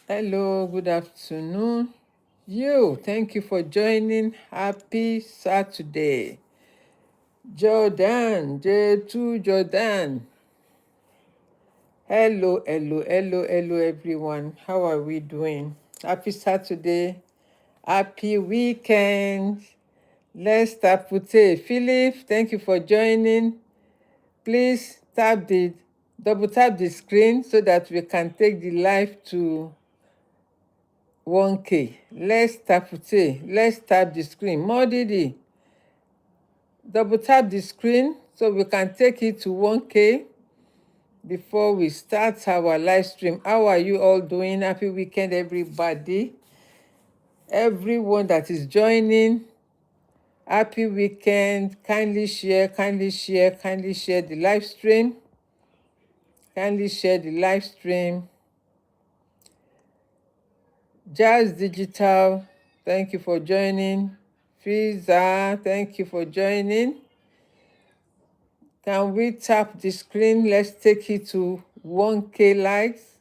Hello, good afternoon. Thank you for joining. Happy Saturday. Jordan, J2 Jordan. Hello, everyone. How are we doing? Happy Saturday. Happy weekend. Let's tapute. Philip, thank you for joining. Please double tap the screen so that we can take the live to 1K. Let's tap the screen. More Didi, double tap the screen so we can take it to 1K before we start our live stream. How are you all doing? Happy weekend, everybody. Everyone that is joining, happy weekend. Kindly share the live stream. Kindly share the live stream. Jazz Digital, thank you for joining. Fiza, thank you for joining. Can we tap the screen? Let's take it to 1K likes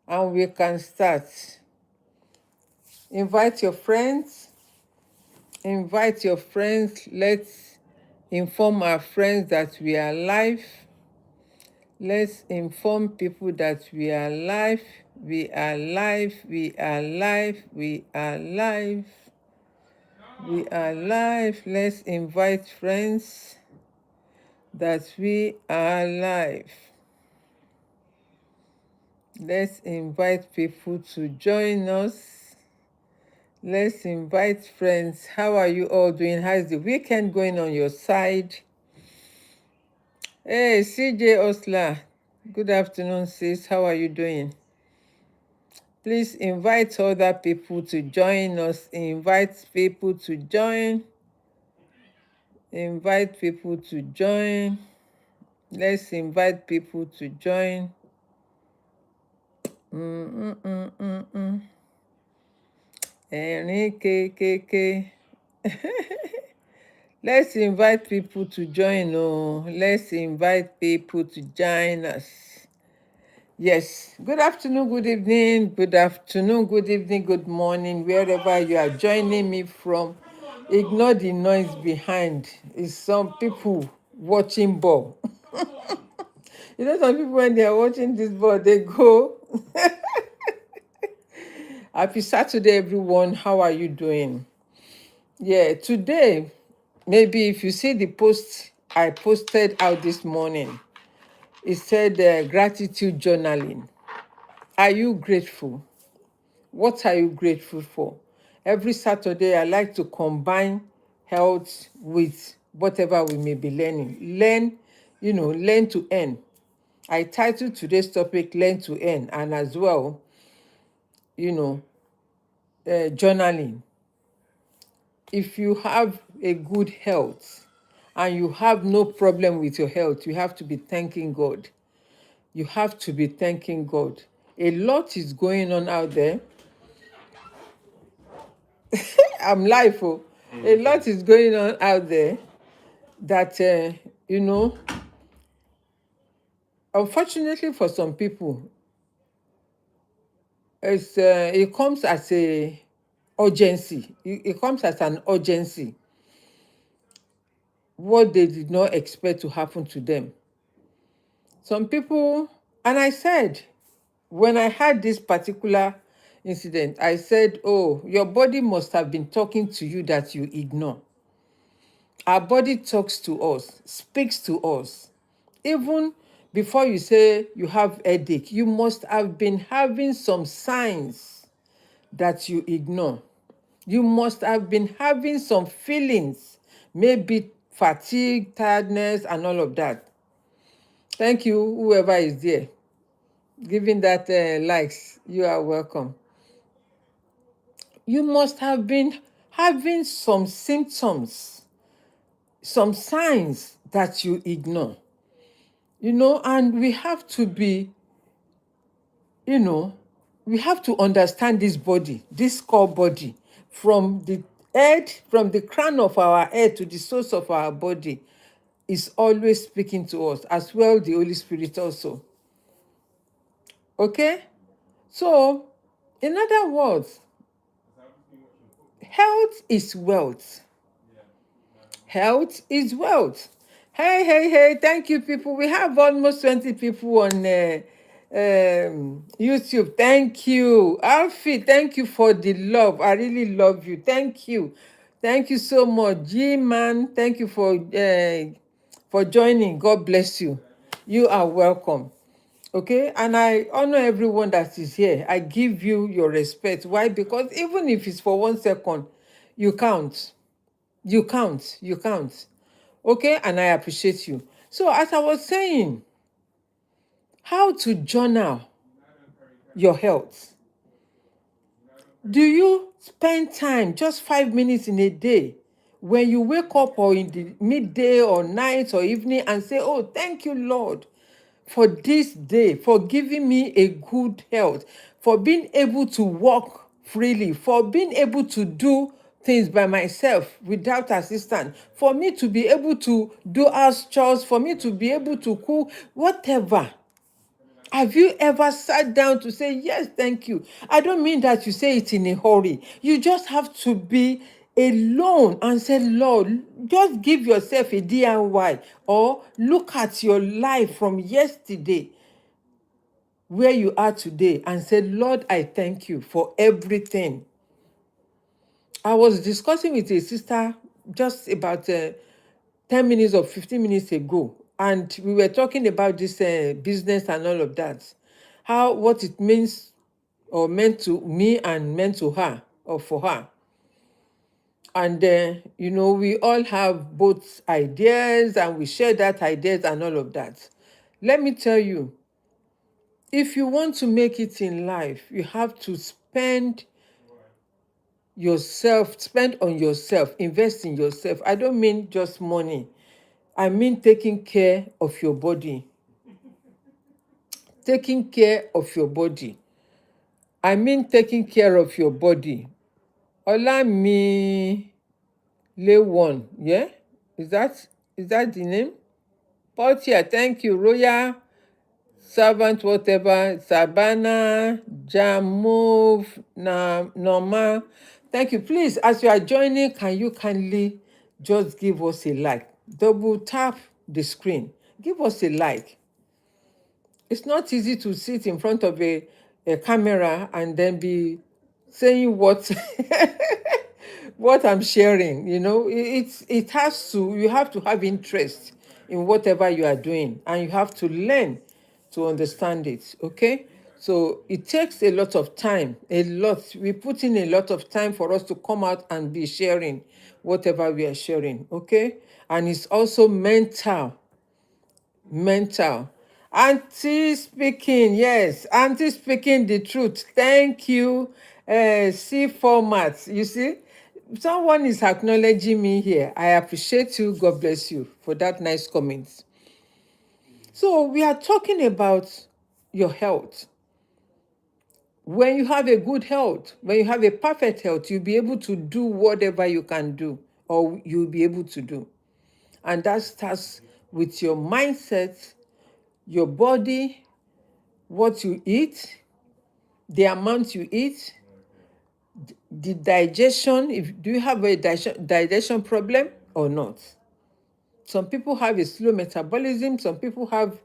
and we can start. Invite your friends. Let's inform our friends that we are live. Let's inform people that we are live. We are live. We are live. We are live. We are live. Let's invite friends that we are live. Let's invite people to join us. Let's invite friends. How are you all doing? How's the weekend going on your side? Hey, CJ Osla. Good afternoon, sis. How are you doing? Please invite other people to join us. Invite people to join. Invite people to join. Let's invite people to join. Ẹ̀rín kékéké. Let's invite people to join. Let's invite people to join us. Yes. Good afternoon, good evening, good morning, wherever you are joining me from. Ignore the noise behind. It's some people watching ball. Some people, when they are watching this ball, they go. Happy Saturday, everyone. How are you doing? Yeah, today, maybe if you see the post I posted out this morning, it said gratitude journaling. Are you grateful? What are you grateful for? Every Saturday, I like to combine health with whatever we may be learning. Learn to earn. I titled today's topic, Learn to Earn, and as well, journaling. If you have a good health and you have no problem with your health, you have to be thanking God. You have to be thanking God. A lot is going on out there. I'm live. A lot is going on out there that, unfortunately for some people, it comes as a urgency. It comes as an urgency. What they did not expect to happen to them. Some people, and I said, when I had this particular incident, I said, oh, your body must have been talking to you that you ignore. Our body talks to us, speaks to us. Even before you say you have headache, you must have been having some signs that you ignore. You must have been having some feelings, maybe fatigue, tiredness, and all of that. Thank you, whoever is there. Giving that likes, you are welcome. You must have been having some symptoms, some signs that you ignore. And we have to be, we have to understand this body, this core body, from the head, from the crown of our head to the source of our body, is always speaking to us, as well the Holy Spirit also. Okay? So In other words, health is wealth. Health is wealth. Hey, hey, hey, thank you, people. We have almost 20 people on YouTube. Thank you. Alfie, thank you for the love. I really love you. Thank you. Thank you so much. G-Man, thank you for joining. God bless you. You are welcome. Okay, and I honor everyone that is here. I give you your respect. Why? Because even if it's for 1 second, you count. You count. You count. Okay, and I appreciate you. So, as I was saying, how to journal your health. Do you spend time, just 5 minutes in a day, when you wake up or in the midday or night or evening and say, oh, thank you, Lord, for this day, for giving me a good health, for being able to walk freely, for being able to do things by myself without assistance, for me to be able to do house chores, for me to be able to cook, whatever. Have you ever sat down to say, yes, thank you? I don't mean that you say it in a hurry. You just have to be alone and say, Lord, just give yourself a DIY or look at your life from yesterday, where you are today, and say, Lord, I thank you for everything. I was discussing with a sister just about 10 minutes or 15 minutes ago, and we were talking about this business and all of that, how what it means or meant to me and meant to her or for her. And we all have both ideas and we share that ideas and all of that. Let me tell you, if you want to make it in life, you have to spend on yourself, invest in yourself. I don't mean just money. I mean taking care of your body. Taking care of your body. I mean taking care of your body. Olami Lewon, yeah? Is that the name? Portia, thank you. Royal servant, whatever. Sabana, Jamove, Norma. Thank you. Please, as you are joining, can you kindly just give us a like? Double tap the screen. Give us a like. It's not easy to sit in front of a camera and then be saying what what I'm sharing. It has to, you have to have interest in whatever you are doing, and you have to learn to understand it. Okay, so it takes a lot of time, we put in a lot of time for us to come out and be sharing whatever we are sharing. Okay, and it's also mental. Auntie speaking, yes, auntie speaking the truth. Thank you. C format. You see, someone is acknowledging me here. I appreciate you. God bless you for that nice comment. So we are talking about your health. When you have a good health, when you have a perfect health, you'll be able to do whatever you can do or you'll be able to do. And that starts with your mindset, your body, what you eat, the amount you eat, the digestion. If do you have a digestion problem or not? Some people have a slow metabolism. Some people have,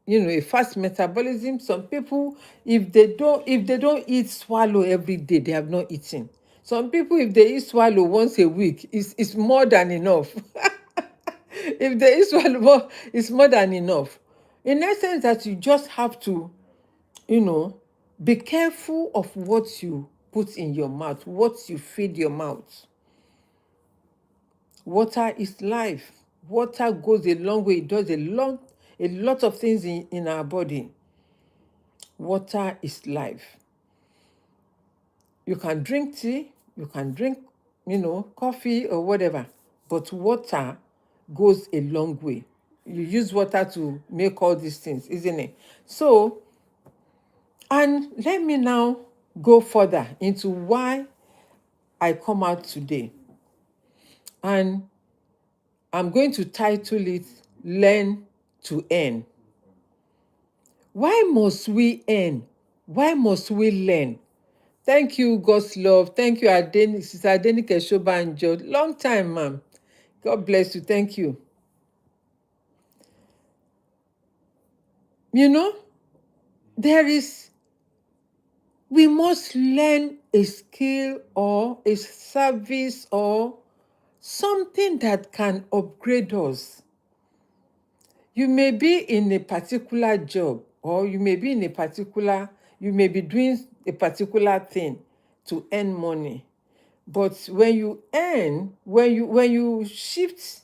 a fast metabolism. Some people, if they don't eat swallow every day, they have not eaten. Some people, if they eat swallow once a week, it's more than enough. If they eat swallow more, it's more than enough. In essence, that you just have to, you know, be careful of what you put in your mouth, what you feed your mouth. Water is life. Water goes a long way. It does a lot of things in our body. Water is life. You can drink tea, you can drink, coffee or whatever, but water goes a long way. You use water to make all these things, isn't it? So, and let me now go further into why I come out today. And I'm going to title it Learn to Earn. Why must we earn? Why must we learn? Thank you, God's love. Thank you, Sister Adenike Shobanjo. Long time, ma'am. God bless you. Thank you. You know, there is, we must learn a skill or a service or something that can upgrade us. You may be in a particular job, or you may be in a particular, you may be doing a particular thing to earn money. But when you earn, when you shift,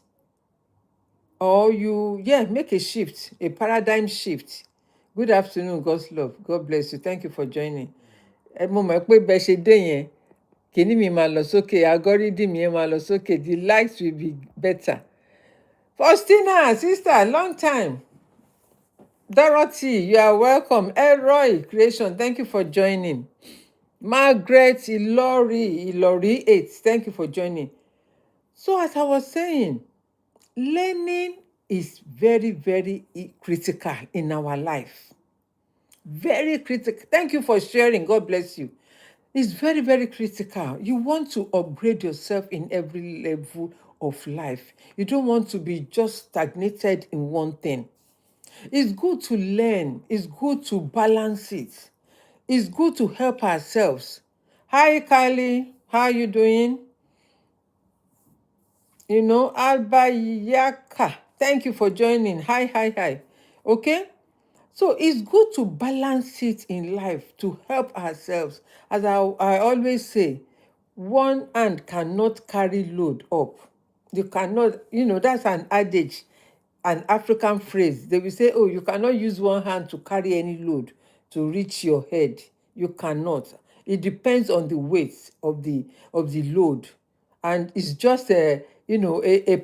or you, yeah, make a shift, a paradigm shift. Good afternoon, God's love. God bless you. Thank you for joining. Mo mọ̀ pé bẹ́ẹ̀ ṣe dé yẹn, kìíní mi máa lọ sókè, algorithm yẹn máa lọ sókè, the likes will be better. Faustina, sister, long time. Dorothy, you are welcome. Elroy Creation, thank you for joining. Margaret Ilori 8, thank you for joining. So as I was saying, learning is very, very critical in our life. Very critical. Thank you for sharing. God bless you. It's very, very critical. You want to upgrade yourself in every level of life. You don't want to be just stagnated in one thing. It's good to learn. It's good to balance it. It's good to help ourselves. Hi, Kylie. How are you doing? Albayaka. Thank you for joining. Hi, hi, hi. Okay? So it's good to balance it in life to help ourselves. As I always say, one hand cannot carry load up. You cannot, that's an adage, an African phrase. They will say, oh, you cannot use one hand to carry any load to reach your head. You cannot. It depends on the weight of the load. And it's just a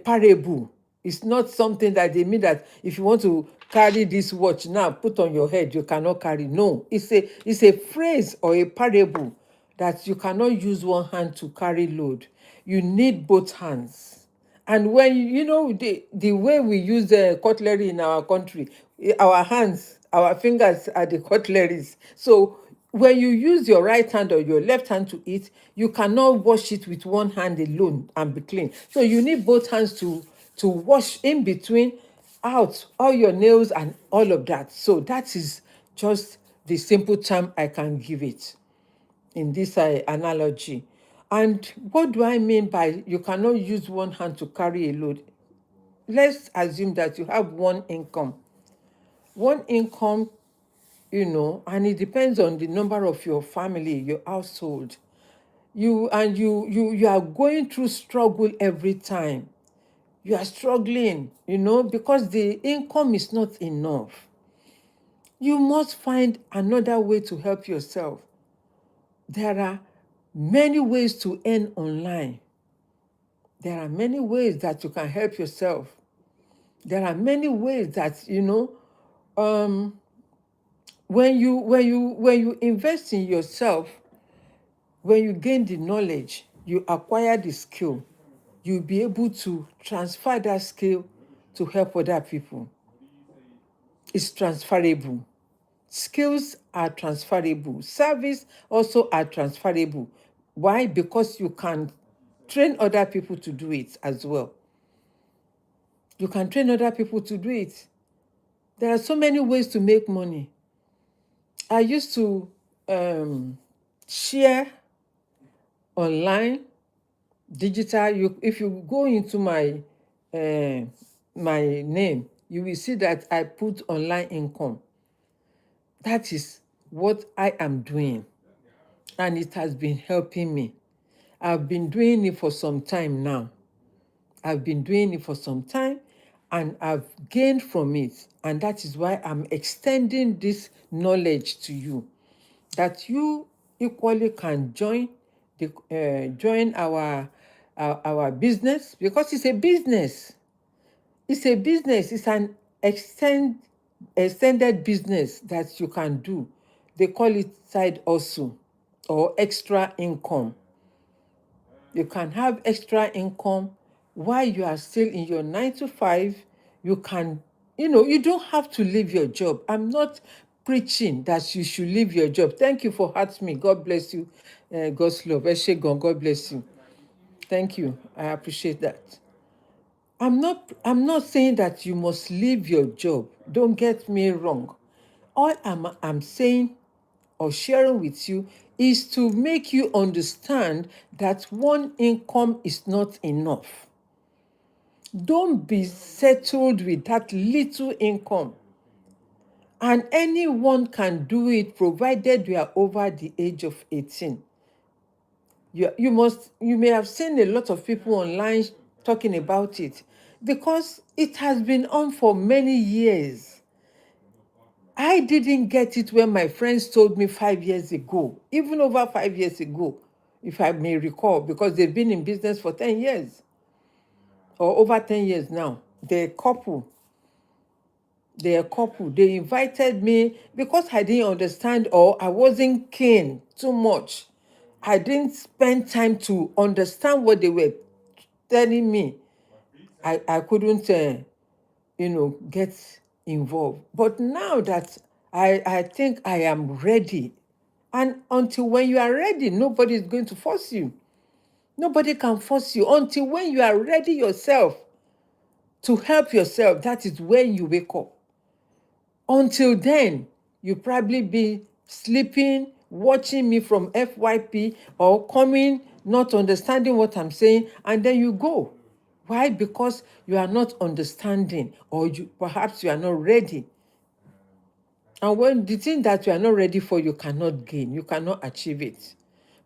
parable. It's not something that they mean that if you want to carry this watch now, put on your head, you cannot carry. No, it's a phrase or a parable that you cannot use one hand to carry load. You need both hands. And when the way we use the cutlery in our country, our hands, our fingers are the cutleries. So when you use your right hand or your left hand to eat, you cannot wash it with one hand alone and be clean. So you need both hands to wash in between, out all your nails and all of that. So that is just the simple term I can give it in this analogy. And what do I mean by you cannot use one hand to carry a load? Let's assume that you have one income. One income, and it depends on the number of your family, your household. You are going through struggle every time. You are struggling, because the income is not enough. You must find another way to help yourself. There are many ways to earn online. There are many ways that you can help yourself. There are many ways that when you invest in yourself, when you gain the knowledge, you acquire the skill, you'll be able to transfer that skill to help other people. It's transferable. Skills are transferable. Service also are transferable. Why? Because you can train other people to do it as well. You can train other people to do it. There are so many ways to make money. I used to share online, digital. If you go into my name, you will see that I put online income. That is what I am doing, and it has been helping me. I've been doing it for some time now. And I've gained from it. And that is why I'm extending this knowledge to you, that you equally can join our business, because it's a business. It's a business. It's an extended business that you can do. They call it side hustle or extra income. You can have extra income while you are still in your 9 to 5. You can, you don't have to leave your job. I'm not preaching that you should leave your job. Thank you for hearting me. God bless you. God's love. Eshegon, God bless you. Thank you. I appreciate that. I'm not saying that you must leave your job. Don't get me wrong. All I'm saying or sharing with you is to make you understand that one income is not enough. Don't be settled with that little income. And anyone can do it provided you are over the age of 18. You may have seen a lot of people online talking about it because it has been on for many years. I didn't get it when my friends told me 5 years ago, even over 5 years ago, if I may recall, because they've been in business for 10 years or over 10 years now. They're a couple. They invited me because I didn't understand or I wasn't keen too much. I didn't spend time to understand what they were telling me. I couldn't, get involved. But now that I think I am ready, and until when you are ready, nobody is going to force you. Nobody can force you until when you are ready yourself to help yourself. That is when you wake up. Until then, you probably be sleeping, watching me from FYP, or coming, not understanding what I'm saying, and then you go. Why? Because you are not understanding, or perhaps you are not ready. And when the thing that you are not ready for, you cannot gain, you cannot achieve it.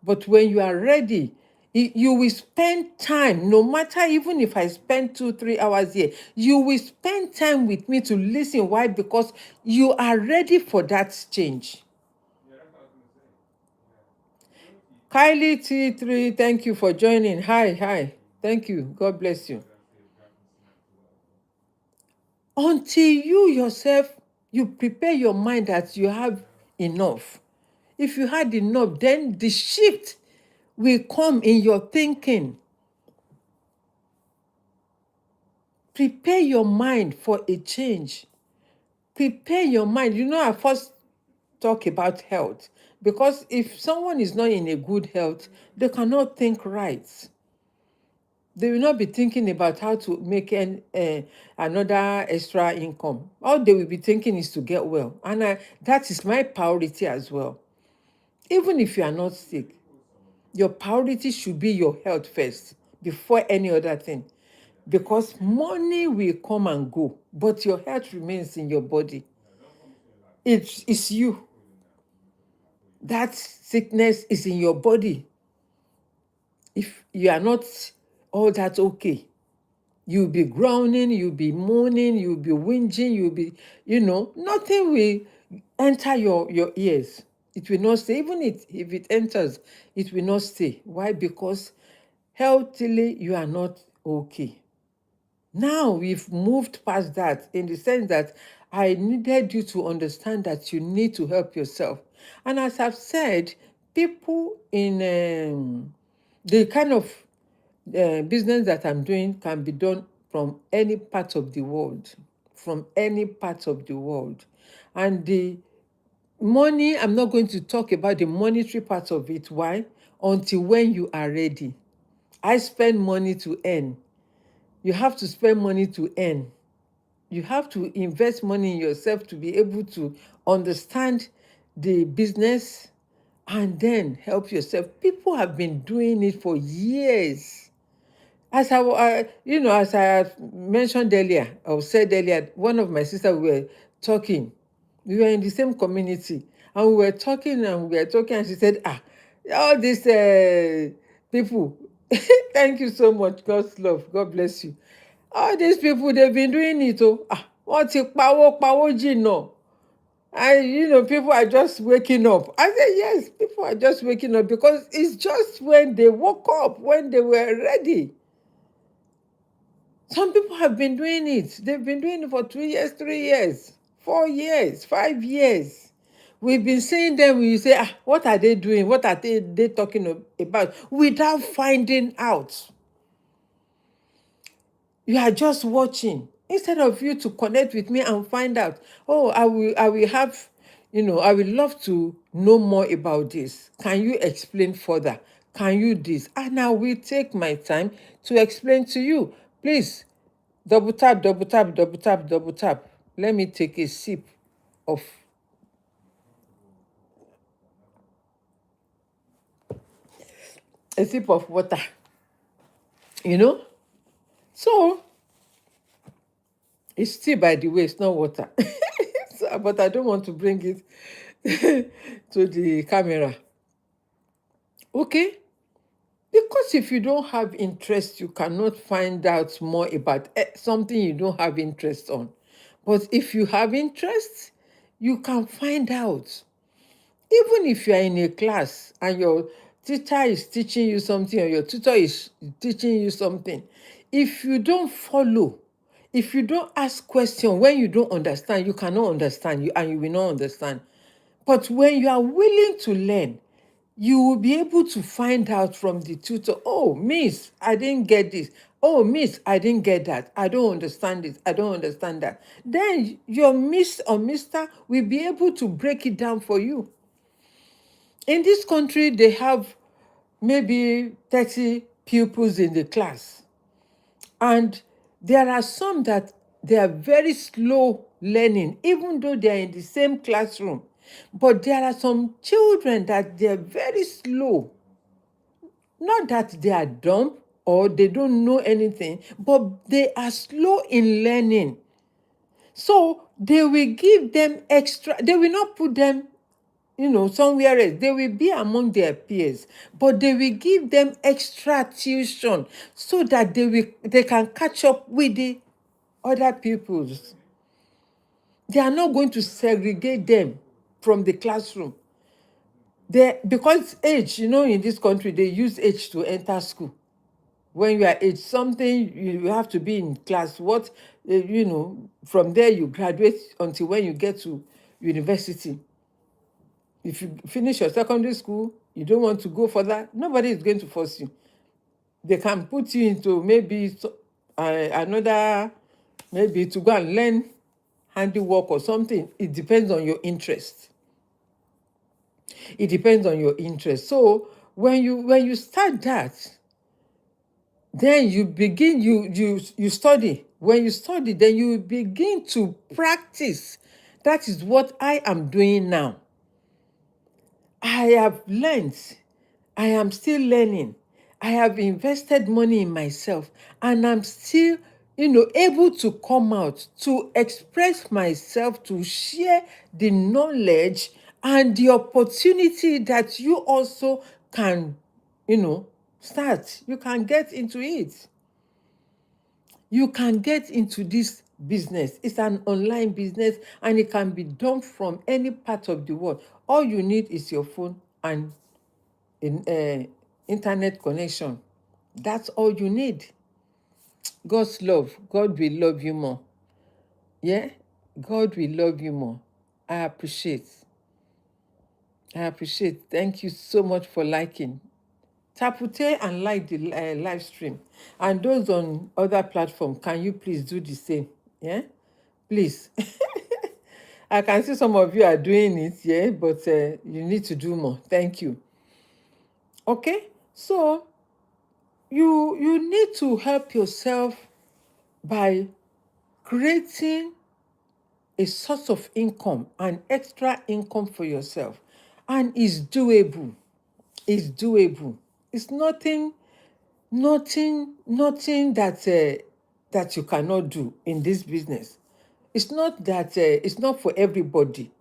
But when you are ready, you will spend time, no matter even if I spend 2-3 hours here, you will spend time with me to listen. Why? Because you are ready for that change. Kylie T3, thank you for joining. Hi. Thank you. God bless you. Until you yourself, you prepare your mind that you have enough. If you had enough, then the shift will come in your thinking. Prepare your mind for a change. Prepare your mind. I first talk about health because if someone is not in a good health, they cannot think right. They will not be thinking about how to make another extra income. All they will be thinking is to get well. And that is my priority as well. Even if you are not sick, your priority should be your health first before any other thing. Because money will come and go, but your health remains in your body. It's you. That sickness is in your body. If you are not all that okay, you'll be groaning, you'll be moaning, you'll be whinging, you'll be, nothing will enter your ears. It will not stay. Even if it enters, it will not stay. Why? Because healthily, you are not okay. Now we've moved past that in the sense that I needed you to understand that you need to help yourself. And as I've said, people in the kind of business that I'm doing can be done from any part of the world, from any part of the world. And the money, I'm not going to talk about the monetary part of it. Why? Until when you are ready. I spend money to earn. You have to spend money to earn. You have to invest money in yourself to be able to understand the business and then help yourself. People have been doing it for years. As as I mentioned earlier, or said earlier, one of my sisters, we were talking. We were in the same community, and we were talking, and she said, all these people, thank you so much, God's love, God bless you. All these people, they've been doing it. Wọ́n ti pawó jìnnà. And people are just waking up. I say, yes, people are just waking up because it's just when they woke up, when they were ready. Some people have been doing it. They've been doing it for 2 years, 3 years, 4 years, 5 years. We've been seeing them, we say, what are they doing? What are they talking about? Without finding out. You are just watching. Instead of you to connect with me and find out, I will have, I would love to know more about this. Can you explain further? Can you this? And I will take my time to explain to you. Please, double tap, double tap, double tap, double tap. Let me take a sip of water. You know? So it's tea, by the way, it's not water. But I don't want to bring it to the camera. Okay? Because if you don't have interest, you cannot find out more about something you don't have interest on. But if you have interest, you can find out. Even if you are in a class and your teacher is teaching you something or your tutor is teaching you something, if you don't follow, if you don't ask questions when you don't understand, you cannot understand, and you will not understand. But when you are willing to learn, you will be able to find out from the tutor, oh, miss, I didn't get this. Oh, miss, I didn't get that. I don't understand this. I don't understand that. Then your miss or mister will be able to break it down for you. In this country, they have maybe 30 pupils in the class. And there are some that they are very slow learning, even though they are in the same classroom. But there are some children that they are very slow. Not that they are dumb or they don't know anything, but they are slow in learning. So they will give them extra, they will not put them somewhere else. They will be among their peers, but they will give them extra tuition so that they can catch up with the other pupils. They are not going to segregate them from the classroom. Because age, in this country, they use age to enter school. When you are age something, you have to be in class. From there you graduate until when you get to university. If you finish your secondary school, you don't want to go further, nobody is going to force you. They can put you into maybe another, maybe to go and learn handiwork or something. It depends on your interest. It depends on your interest. So when you start that, then you begin, you study. When you study, then you begin to practice. That is what I am doing now. I have learned. I am still learning. I have invested money in myself, and I'm still, able to come out, to express myself, to share the knowledge and the opportunity that you also can, start. You can get into it. You can get into this business. It's an online business, and it can be done from any part of the world. All you need is your phone and internet connection. That's all you need. God's love. God will love you more. Yeah? God will love you more. I appreciate. Thank you so much for liking. Tapute and like the live stream. And those on other platforms, can you please do the same? Yeah? Please. I can see some of you are doing it, yeah, but you need to do more. Thank you. Okay? So, you need to help yourself by creating a source of income, an extra income for yourself. And it's doable. It's doable. It's nothing that you cannot do in this business. It's not that it's not for everybody.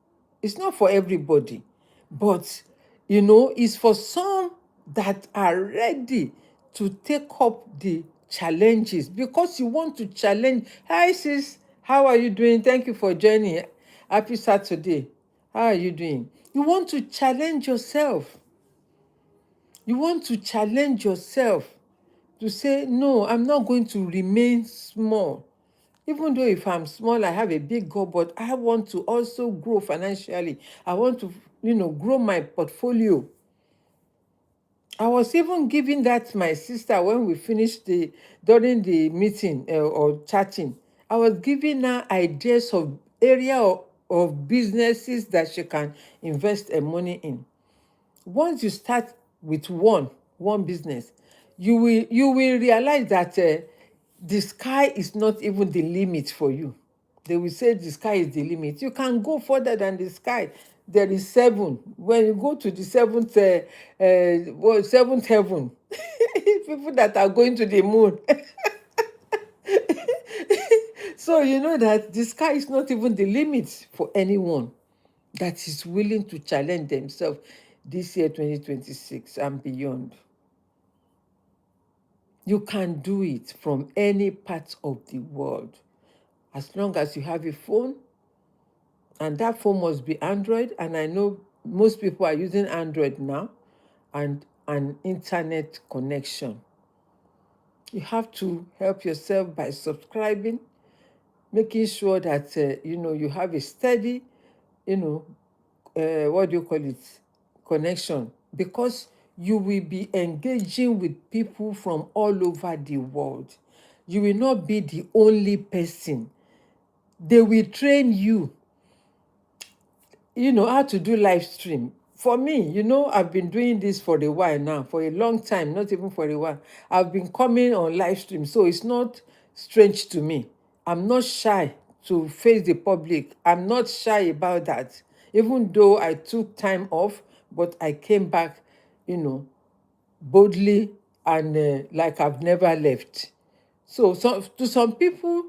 It's not for everybody. But it's for some that are ready to take up the challenges, because you want to challenge. Hi sis, how are you doing? Thank you for joining. Happy Saturday. How are you doing? You want to challenge yourself. You want to challenge yourself to say, no, I'm not going to remain small. Even though if I'm small, I have a big goal, but I want to also grow financially. I want to, grow my portfolio. I was even giving that to my sister when we finished during the meeting or chatting. I was giving her ideas of area of businesses that she can invest her money in. Once you start with one business, you will realize that the sky is not even the limit for you. They will say the sky is the limit. You can go further than the sky. There is seven. When you go to the seventh heaven, people that are going to the moon. So you know that the sky is not even the limit for anyone that is willing to challenge themselves this year 2026 and beyond. You can do it from any part of the world as long as you have a phone, and that phone must be Android. And I know most people are using Android now, and an internet connection. You have to help yourself by subscribing, making sure that you have a steady, what do you call it, connection, because you will be engaging with people from all over the world. You will not be the only person. They will train you, how to do live stream. For me, I've been doing this for a while now, for a long time, not even for a while. I've been coming on live stream, so it's not strange to me. I'm not shy to face the public. I'm not shy about that. Even though I took time off, but I came back, boldly, and like I've never left. So to some people,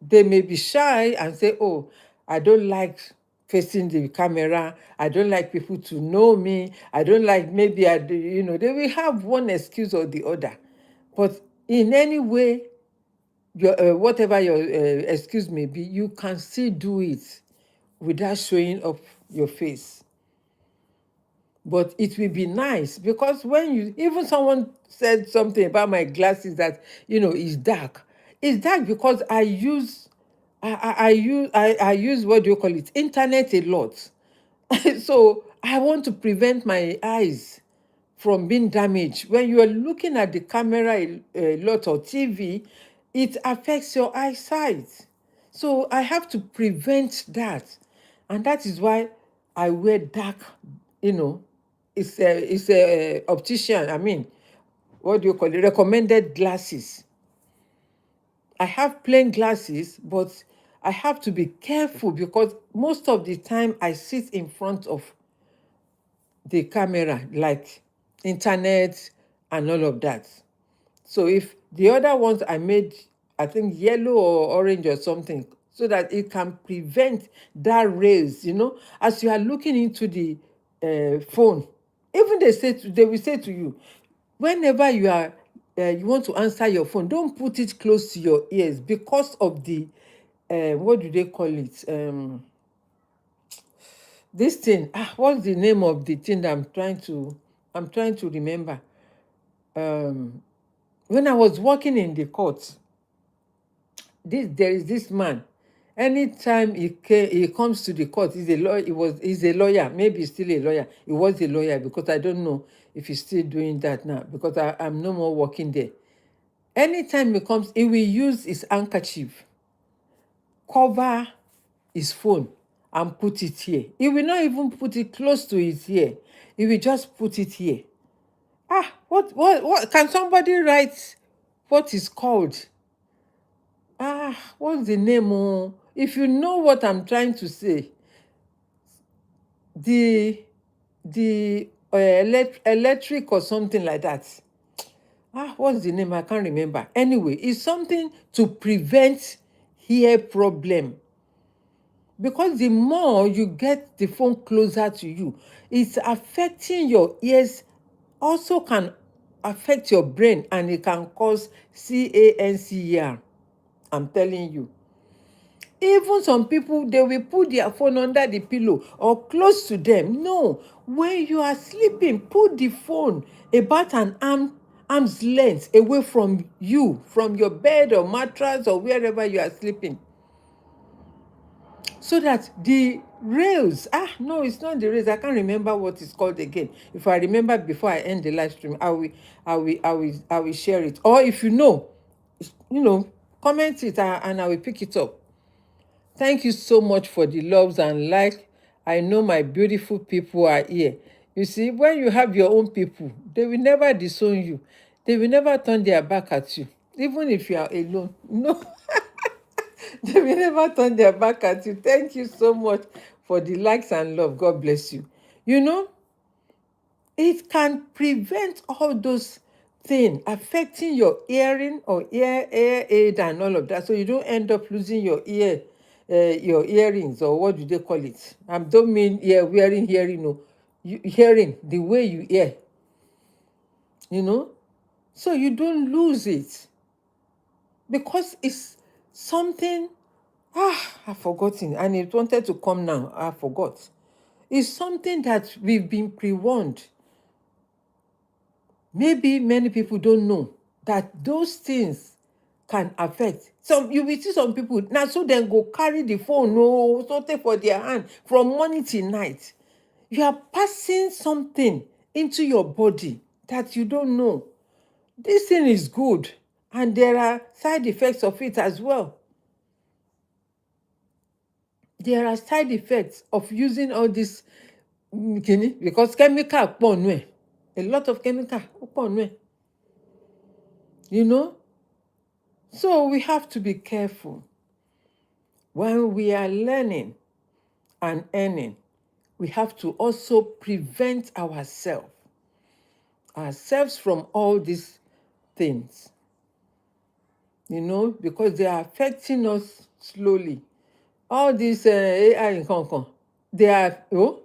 they may be shy and say, oh, I don't like facing the camera. I don't like people to know me. I don't like, maybe they will have one excuse or the other. But in any way, whatever your excuse may be, you can still do it without showing up your face. But it will be nice, because when even someone said something about my glasses that is dark. It's dark because I use what do you call it, internet a lot. So I want to prevent my eyes from being damaged. When you are looking at the camera a lot, or TV, it affects your eyesight. So I have to prevent that. And that is why I wear dark, it's a optician, what do you call it, recommended glasses. I have plain glasses, but I have to be careful because most of the time I sit in front of the camera, like internet and all of that. So if the other ones I made, I think yellow or orange or something, so that it can prevent that rays, as you are looking into the phone. Even they will say to you, whenever you want to answer your phone, don't put it close to your ears because of the what do they call it? This thing. What's the name of the thing that I'm trying to remember? When I was working in the court, there is this man. Anytime he comes to the court, he's a lawyer. Maybe he's still a lawyer. He was a lawyer, because I don't know if he's still doing that now, because I'm no more working there. Anytime he comes, he will use his handkerchief, cover his phone, and put it here. He will not even put it close to his ear. He will just put it here. What can somebody write what is called? What's the name? Oh, if you know what I'm trying to say, the electric or something like that. What's the name? I can't remember. Anyway, it's something to prevent ear problem, because the more you get the phone closer to you, it's affecting your ears, also can affect your brain, and it can cause cancer. I'm telling you. Even some people, they will put their phone under the pillow or close to them. No, when you are sleeping, put the phone about an arm's length away from you, from your bed or mattress or wherever you are sleeping, so that the rails, no, it's not the rails. I can't remember what it's called again. If I remember before I end the live stream, I will share it. Or if you know, comment it, and I will pick it up. Thank you so much for the loves and like. I know my beautiful people are here. You see, when you have your own people, they will never disown you. They will never turn their back at you, even if you are alone. No, they will never turn their back at you. Thank you so much for the likes and love. God bless you. You know, it can prevent all those things affecting your hearing or ear aid and all of that, so you don't end up losing your your earrings, or what do they call it? I don't mean wearing hearing, no. Hearing the way you hear, you know, so you don't lose it, because it's something. I've forgotten, and it wanted to come now. I forgot. It's something that we've been pre-warned. Maybe many people don't know that those things can affect. Some, you will see some people now, so then go carry the phone, no, so take for their hand from morning till night. You are passing something into your body that you don't know. This thing is good, and there are side effects of it as well. There are side effects of using all this kini, because chemical pọ̀ nù ẹ̀. A lot of chemical pọ̀ nù ẹ̀. You know? So we have to be careful. When we are learning and earning, we have to also prevent ourselves from all these things, you know, because they are affecting us slowly. All these AI in Hong Kong, they are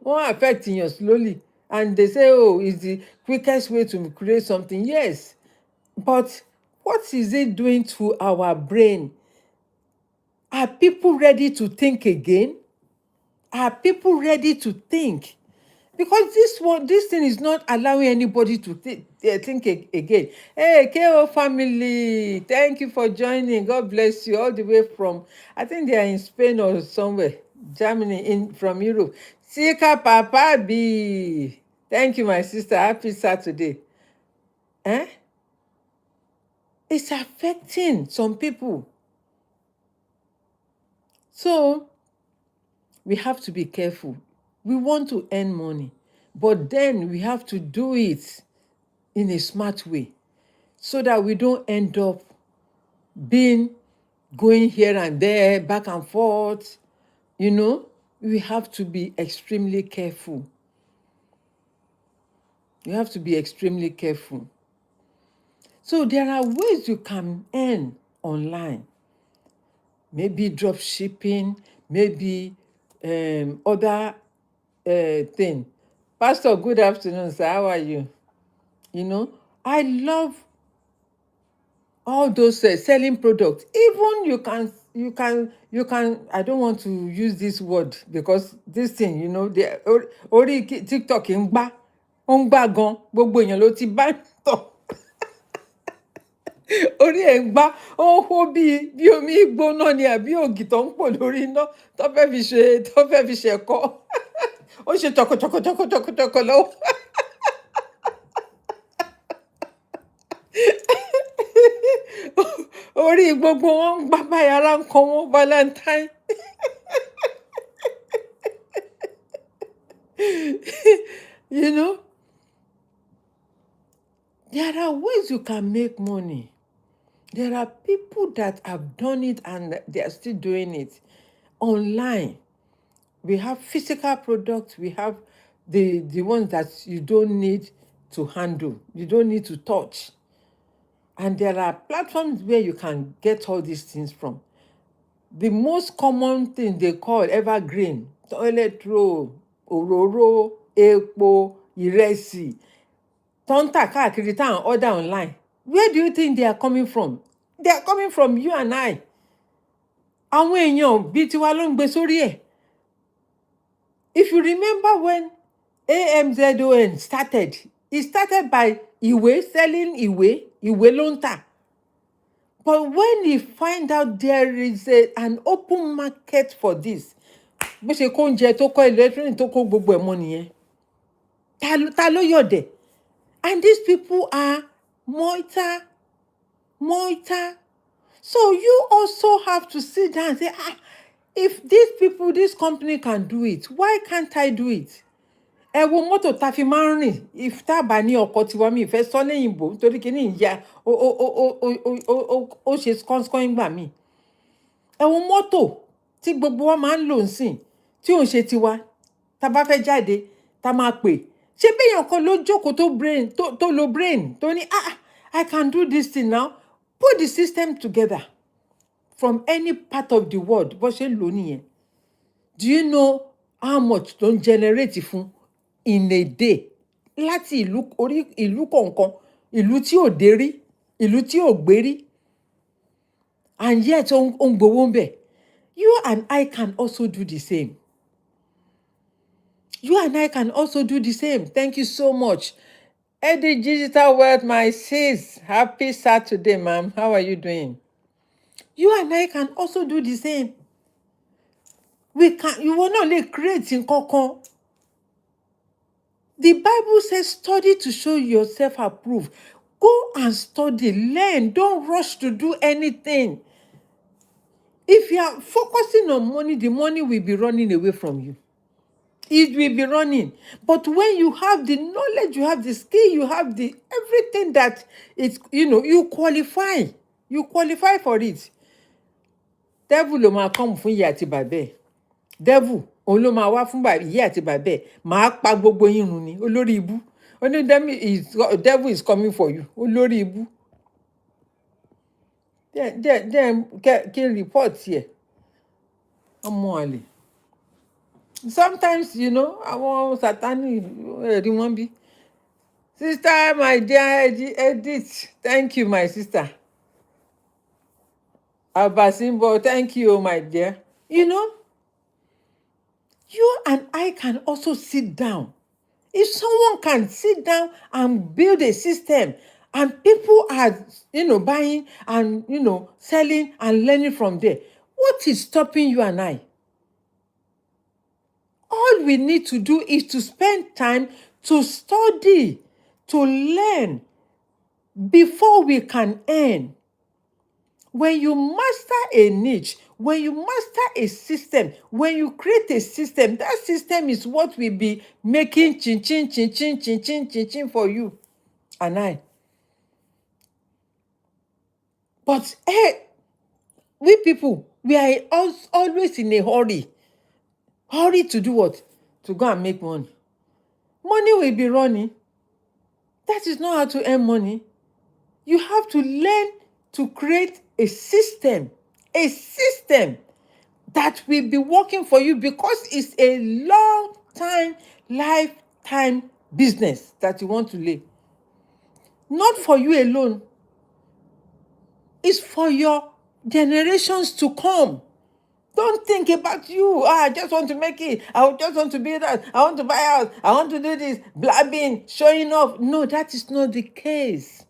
affecting you slowly. And they say, oh, it's the quickest way to create something. Yes, but what is it doing to our brain? Are people ready to think again? Are people ready to think? Because this thing is not allowing anybody to think again. Hey, KO family, thank you for joining. God bless you all the way from, I think they are in Spain or somewhere, Germany, from Europe. Sika Papa B. Thank you, my sister. Happy Saturday. Eh? It's affecting some people. So we have to be careful. We want to earn money, but then we have to do it in a smart way, so that we don't end up going here and there, back and forth. You know, we have to be extremely careful. You have to be extremely careful. So there are ways you can earn online. Maybe drop shipping, maybe other thing. Pastor, good afternoon, sir. How are you? You know, I love all those selling products. Even you can, I don't want to use this word, because this thing, you know, the orí TikTok ń gbá, ó ń gbá gan, gbogbo èèyàn ló ti bá tọ̀. Orí ẹ̀ ń gbá, ó ń hó bí omi gbóná ni, àbí ògì tó ń pò lórí iná tó fẹ́ fi ṣe ẹ̀kọ́. Ó ṣe tọkọtọkọtọkọtọkọ lọ́wọ́. Orí gbogbo wọn ń gbá báyìí, ara ń kan wọn valentine. You know, there are ways you can make money. There are people that have done it and they are still doing it online. We have physical products. We have the ones that you don't need to handle. You don't need to touch. And there are platforms where you can get all these things from. The most common thing they call evergreen, toilet roll, òróró, epo, ìrẹsì, tó ń tà káàkiri tá à ń order online. Where do you think they are coming from? They are coming from you and I. Àwọn èèyàn bíi tiwa ló ń gbé sórí ẹ̀. If you remember when AMZON started, it started by ìwé, selling ìwé ló ń tà. But when he find out there is an open market for this, bó ṣe kó oúnjẹ tó kọ́ electronic tó kó gbogbo ẹ̀ mọ́ nìyẹn. Ta ló yọ̀dẹ̀? And these people are moita. So you also have to sit down and say, If these people, this company can do it, why can't I do it? Ẹ wo mọ́tò tá fi máa ń rìn if tá bá ní ọkọ̀ tiwa mi ìfẹ́ sọ lẹ́yìnbó nítorí kí ní ìyá ó ṣe skọ́nskọ́n ìgbà mi. Ẹ wo mọ́tò tí gbogbo wa máa ń lò ń sìn tí ò ń ṣe tiwa tá bá fẹ́ jáde tá máa pè. Ṣé béèyàn kan ló jókòó tó lo brain tó ní I can do this thing now. Put the system together from any part of the world bó ṣe ń lò nìyẹn. Do you know how much tó ń generate fún in a day láti ìlú kọ̀ọ̀kan, ìlú tí ò dé rí, ìlú tí ò gbé rí, and yet ó ń gbowó ń bẹ̀. You and I can also do the same. You and I can also do the same. Thank you so much. Eddie Digital World, my sis. Happy Saturday, ma'am. How are you doing? You and I can also do the same. You will not create in nǹkan. The Bible says, study to show yourself approved. Go and study, learn. Don't rush to do anything. If you are focusing on money, the money will be running away from you. It will be running. But when you have the knowledge, you have the skill, you have the everything that it's, you qualify. You qualify for it. Devil ló máa come fún ìyá àti bàbá ẹ̀. Devil òun ló máa wá fún ìyá àti bàbá ẹ̀. Máa pa gbogbo yín run ni. Olórí ibú. Ó ní devil is coming for you. Olórí ibú. Then kí n report here. Ọmọ àlè. Sometimes, àwọn Sátánì ẹ̀rí wọn bí. Sister, my dear Edith, thank you, my sister. Abasimbo, thank you, my dear. You and I can also sit down. If someone can sit down and build a system, and people are, buying and, selling and learning from there, what is stopping you and I? All we need to do is to spend time to study, to learn before we can earn. When you master a niche, when you master a system, when you create a system, that system is what will be making chin chin chin chin chin chin chin chin for you and I. But we people, we are always in a hurry. Hurry to do what? To go and make money. Money will be running. That is not how to earn money. You have to learn to create a system that will be working for you, because it's a long time, lifetime business that you want to lay. Not for you alone. It's for your generations to come. Don't think about you. I just want to make it. I just want to be that. I want to buy a house. I want to do this. Blabbing, showing off. No, that is not the case.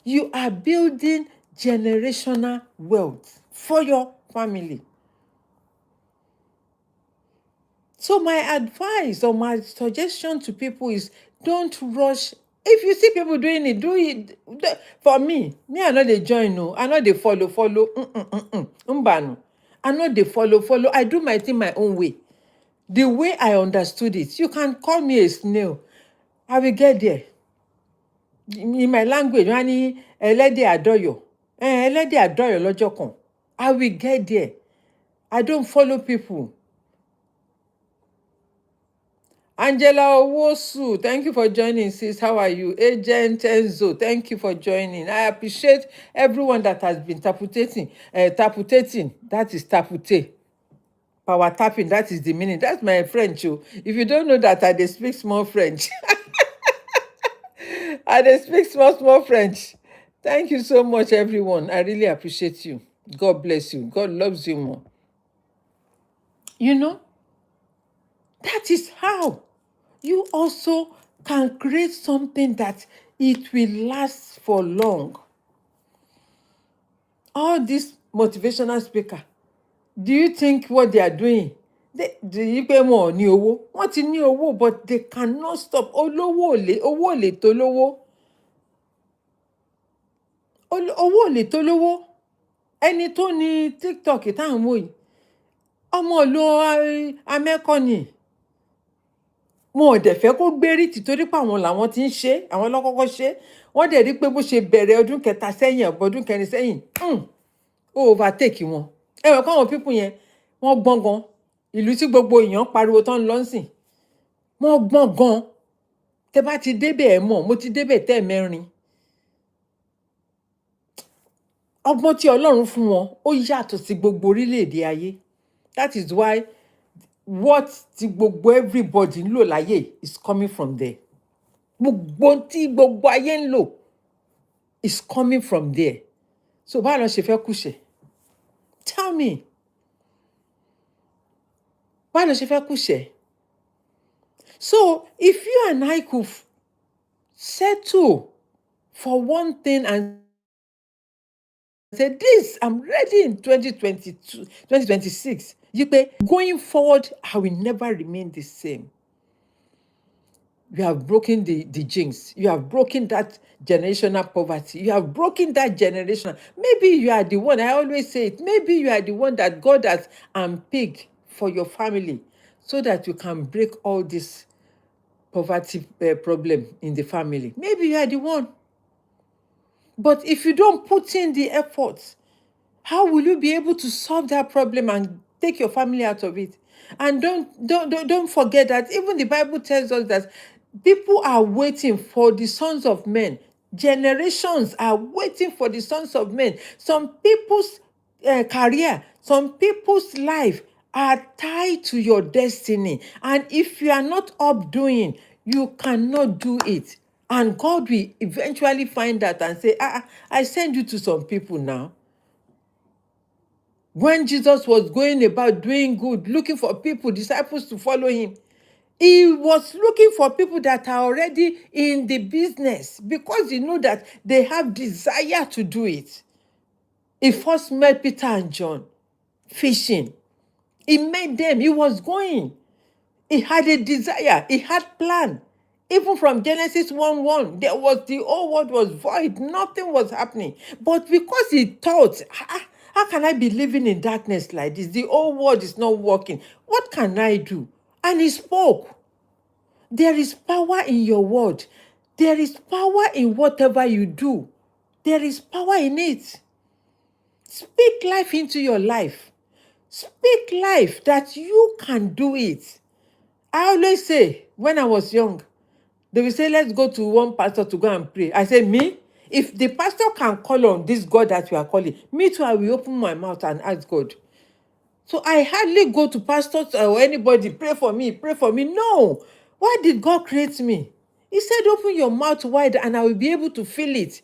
You are building generational wealth for your family. So my advice or my suggestion to people is, don't rush. If you see people doing it, do it. For me, I know they join, no. I know they follow. Mbano. I know they follow. I do my thing my own way. The way I understood it. You can call me a snail. I will get there. In my language, ẹlẹ́dẹ̀ àdọ́yọ̀. Ẹlẹ́dẹ̀ àdọ́yọ̀ lọ́jọ́ kan. I will get there. I don't follow people. Angela Owosu, thank you for joining, sis. How are you? Agent Enzo, thank you for joining. I appreciate everyone that has been taputating. That is tapute. Power tapping, that is the meaning. That's my French. If you don't know that, I dey speak small French. I dey speak small French. Thank you so much, everyone. I really appreciate you. God bless you. God loves you more. That is how you also can create something that it will last for long. All these motivational speakers, do you think what they are doing? You pay more ní owó. Wọ́n ti ní owó, but they cannot stop. Owó ò lè tó lówó. Owó ò lè tó lówó. Ẹni tó ní TikTok táwọn wò yìí, ọmọ ìlú Amẹ́kọ́ ni wọn ò dẹ̀ fẹ́ kó gbérí tìtorí pé àwọn làwọn ti ń ṣe àwọn lọ́kọ́kọ́ ṣe wọ́n dẹ̀ rí pé bó ṣe bẹ̀rẹ̀ ọdún kẹta sẹ́yìn ọdún kẹrin sẹ́yìn ó overtake wọn ẹ wọ̀ káwọn pípù yẹn wọ́n gbọ́n gan ìlú tí gbogbo èèyàn pariwo tán lọ sìn wọ́n gbọ́n gan tẹ bá ti débẹ̀ ẹ̀ mọ̀ mo ti débẹ̀ tẹ́ mẹ́rin ọgbọ́n tí Ọlọ́run fún wọn ó yàtọ̀ sí gbogbo orílẹ̀-èdè ayé that is why what ti gbogbo everybody ń lò láyé is coming from there gbogbo tí gbogbo ayé ń lò is coming from there so báwo lọ ṣe fẹ́ kúṣẹ̀ tell me báwo lọ ṣe fẹ́ kúṣẹ̀ so if you and I could settle for one thing and say this I'm ready in 2022 2026 you pé going forward I will never remain the same. You have broken the jinx. You have broken that generational poverty. You have broken that generation. Maybe you are the one, I always say it, maybe you are the one that God has unpicked for your family so that you can break all this poverty problem in the family. Maybe you are the one. But if you don't put in the effort, how will you be able to solve that problem and take your family out of it? And don't forget that even the Bible tells us that people are waiting for the sons of men. Generations are waiting for the sons of men. Some people's career, some people's life are tied to your destiny. And if you are not up doing, you cannot do it. And God will eventually find that and say, I send you to some people now. When Jesus was going about doing good, looking for people, disciples to follow him, he was looking for people that are already in the business because he knew that they have desire to do it. He first met Peter and John fishing. He met them. He was going. He had a desire. He had plan. Even from Genesis 1:1, the whole world was void. Nothing was happening. But because he thought, how can I be living in darkness like this? The whole world is not working. What can I do? And he spoke. There is power in your word. There is power in whatever you do. There is power in it. Speak life into your life. Speak life that you can do it. I always say, when I was young, they will say, let's go to one pastor to go and pray. I say, me? If the pastor can call on this God that you are calling, me too, I will open my mouth and ask God. So I hardly go to pastors or anybody, pray for me, pray for me. No. Why did God create me? He said, open your mouth wide and I will be able to feel it.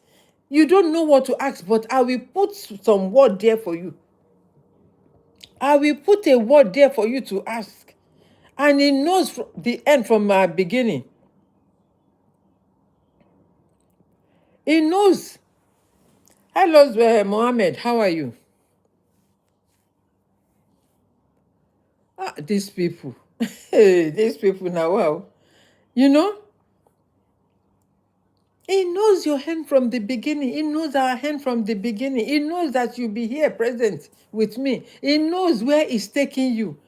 You don't know what to ask, but I will put some word there for you. I will put a word there for you to ask. And he knows the end from my beginning. He knows. Hello, Mohammed. How are you? These people. These people now, wow. You know, he knows your hand from the beginning. He knows our hand from the beginning. He knows that you'll be here present with me. He knows where he's taking you.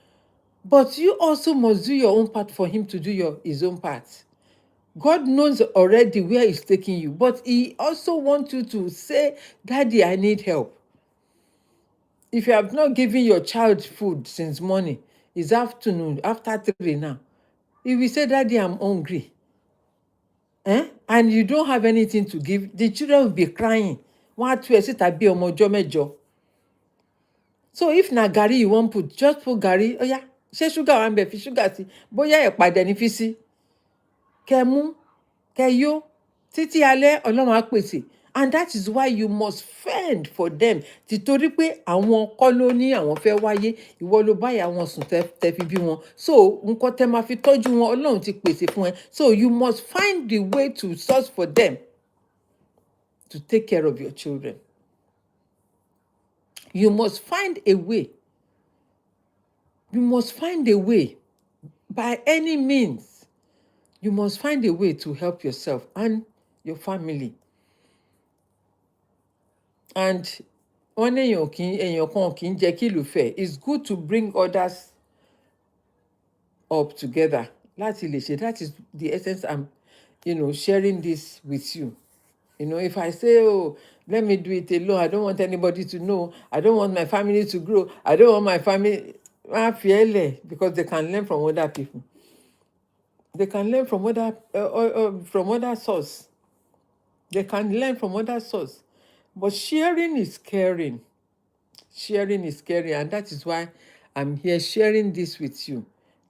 But you also must do your own part for him to do his own part. God knows already where he's taking you, but he also wants you to say, Daddy, I need help. If you have not given your child food since morning, it's afternoon, after 3 now. If you say, Daddy, I'm hungry, and you don't have anything to give, the children will be crying. So if na garri you wan put, just put garri. Oh yeah, ṣé sugar wà ńbẹ̀, fi sugar sí. Bóyá ẹ̀pà dẹ̀ ni fi sí. Kẹ́ mú, kẹ́ yó. Títí alẹ́ Ọlọ́run á pèsè. And that is why you must fend for them. Títorí pé àwọn kọ́ ló ní àwọn fẹ́ wáyé, ìwọ ló báyà wọn sùn tẹ́ fi bí wọn. So nǹkan tẹ́ máa fi tọ́jú wọn Ọlọ́run ti pèsè fún ẹ. So you must find the way to source for them to take care of your children. You must find a way. You must find a way. By any means, you must find a way to help yourself and your family. And wọ́n ní èèyàn kan kì í jẹ́ kí ìlú fẹ̀. It's good to bring others up together láti lè ṣe. That is the essence I'm sharing this with you. If I say, oh, let me do it alone, I don't want anybody to know, I don't want my family to grow, I don't want my family, because they can learn from other people. They can learn from other source. They can learn from other source. But sharing is caring. Sharing is caring, and that is why I'm here sharing this with you.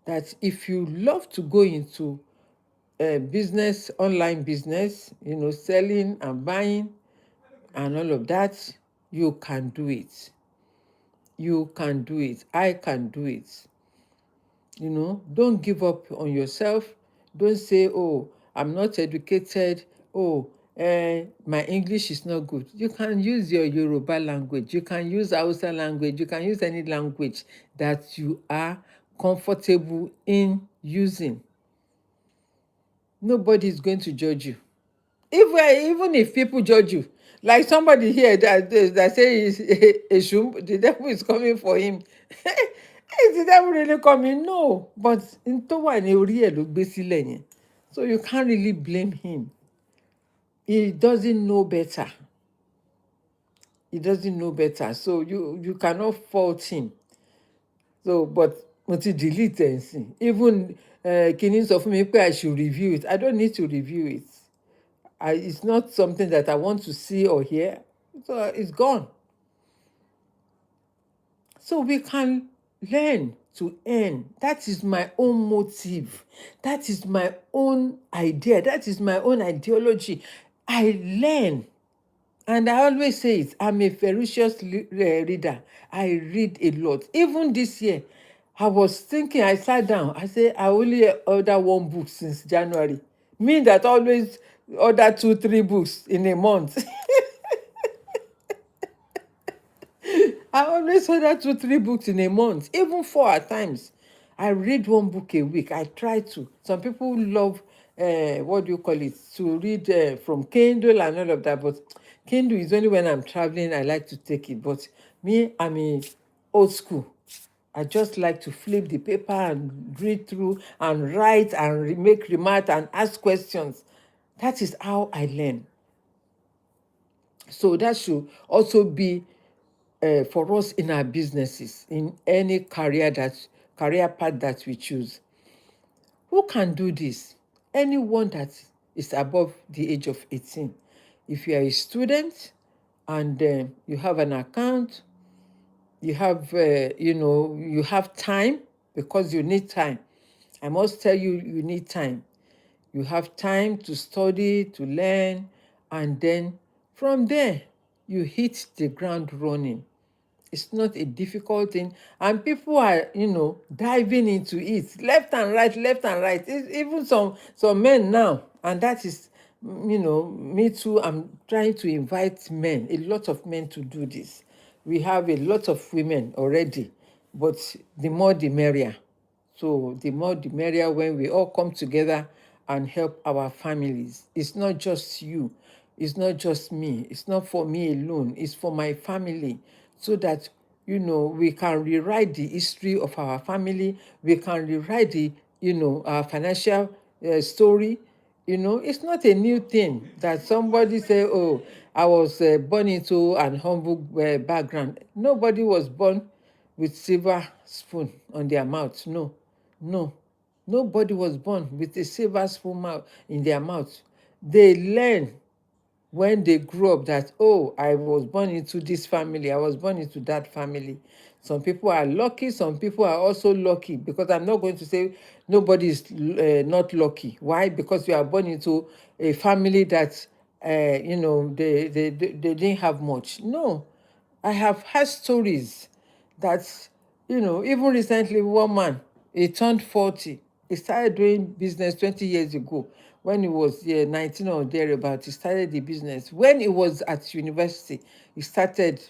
That if you love to go into business, online business, selling and buying and all of that, you can do it. You can do it. I can do it. Don't give up on yourself. Don't say, oh, I'm not educated. Oh, my English is not good. You can use your Yoruba language. You can use Hausa language. You can use any language that you are comfortable in using. Nobody is going to judge you. Even if people judge you, like somebody here that say the devil is coming for him. Is the devil really coming? No, but n tó wà ní orí ẹ̀ ló gbé sílẹ̀ yẹn, so you can't really blame him. He doesn't know better. He doesn't know better, so you cannot fault him. So but mo ti delete ẹ̀ nsìn. Even Kini sọ fún mi pé I should review it. I don't need to review it. It's not something that I want to see or hear, so it's gone. So we can learn to earn. That is my own motive. That is my own idea. That is my own ideology. I learn. And I always say it, I'm a ferocious reader. I read a lot. Even this year, I was thinking, I sat down, I said, I only order one book since January. Me that always order 2-3 books in a month. I always order 2-3 books in a month, even 4 at times. I read one book a week. I try to. Some people love, what do you call it, to read from Kindle and all of that. But Kindle is only when I'm traveling, I like to take it. But me, I'm in old school. I just like to flip the paper and read through and write and make remarks and ask questions. That is how I learn. So that should also be for us in our businesses, in any career path that we choose. Who can do this? Anyone that is above the age of 18. If you are a student and you have an account, you have you have time, because you need time. I must tell you, you need time. You have time to study, to learn, and then from there you hit the ground running. It's not a difficult thing, and people are diving into it left and right, left and right. Even some men now, and that is me too. I'm trying to invite men, a lot of men, to do this. We have a lot of women already, but the more the merrier. So the more the merrier, when we all come together and help our families. It's not just you. It's not just me. It's not for me alone. It's for my family. So that, we can rewrite the history of our family. We can rewrite our financial story. It's not a new thing that somebody say, oh, I was born into an humble background. Nobody was born with silver spoon on their mouth. No, no. Nobody was born with a silver spoon in their mouth. They learn when they grew up that, oh, I was born into this family, I was born into that family. Some people are lucky, some people are also lucky, because I'm not going to say nobody is not lucky. Why? Because you are born into a family that, they didn't have much. No, I have heard stories that, even recently, one man, he turned 40. He started doing business 20 years ago. When he was 19 or thereabout, he started the business. When he was at university, he started,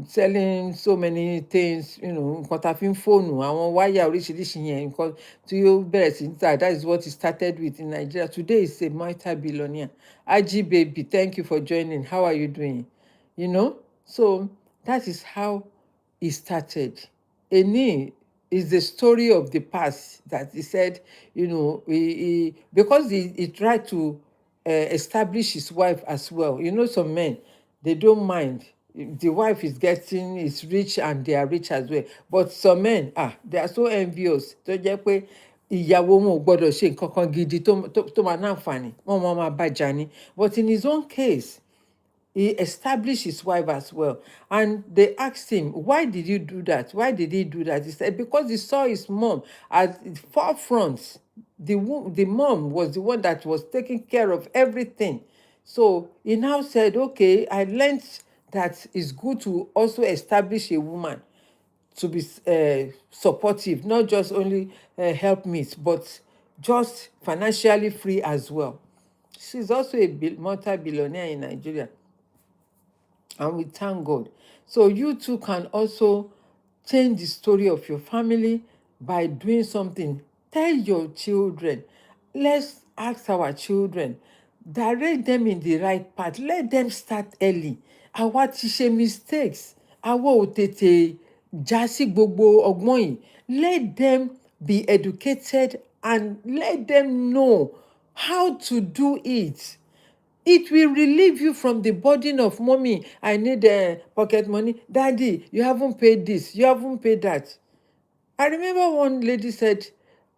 selling so many things, nǹkan tá a fi ń fóònù, àwọn wáyà oríṣiríṣi yẹn, nǹkan tí ó bẹ̀rẹ̀ sí ń tà. That is what he started with in Nigeria. Today he's a multi-billionaire. Aji baby, thank you for joining. How are you doing? So that is how it started. Eni is the story of the past that he said, because he tried to establish his wife as well. Some men, they don't mind. The wife is rich and they are rich as well. But some men, they are so envious. Tó jẹ́ pé ìyàwó wọn ò gbọ́dọ̀ ṣe nǹkan kan gidi tó máa náǹfààní. Wọ́n máa bá jà ní. But in his own case, he established his wife as well. And they asked him, why did you do that? Why did he do that? He said, because he saw his mom at the forefront. The mom was the one that was taking care of everything. So he now said, okay, I learned that it's good to also establish a woman to be supportive, not just only helpmeet, but just financially free as well. She's also a multi-billionaire in Nigeria, and we thank God. So you too can also change the story of your family by doing something. Tell your children. Let's ask our children. Direct them in the right path. Let them start early. Àwa ti ṣe mistakes. Àwa ò tètè já sí gbogbo ọgbọ́n yìí. Let them be educated and let them know how to do it. It will relieve you from the burden of, mommy, I need pocket money. Daddy, you haven't paid this, you haven't paid that. I remember one lady said,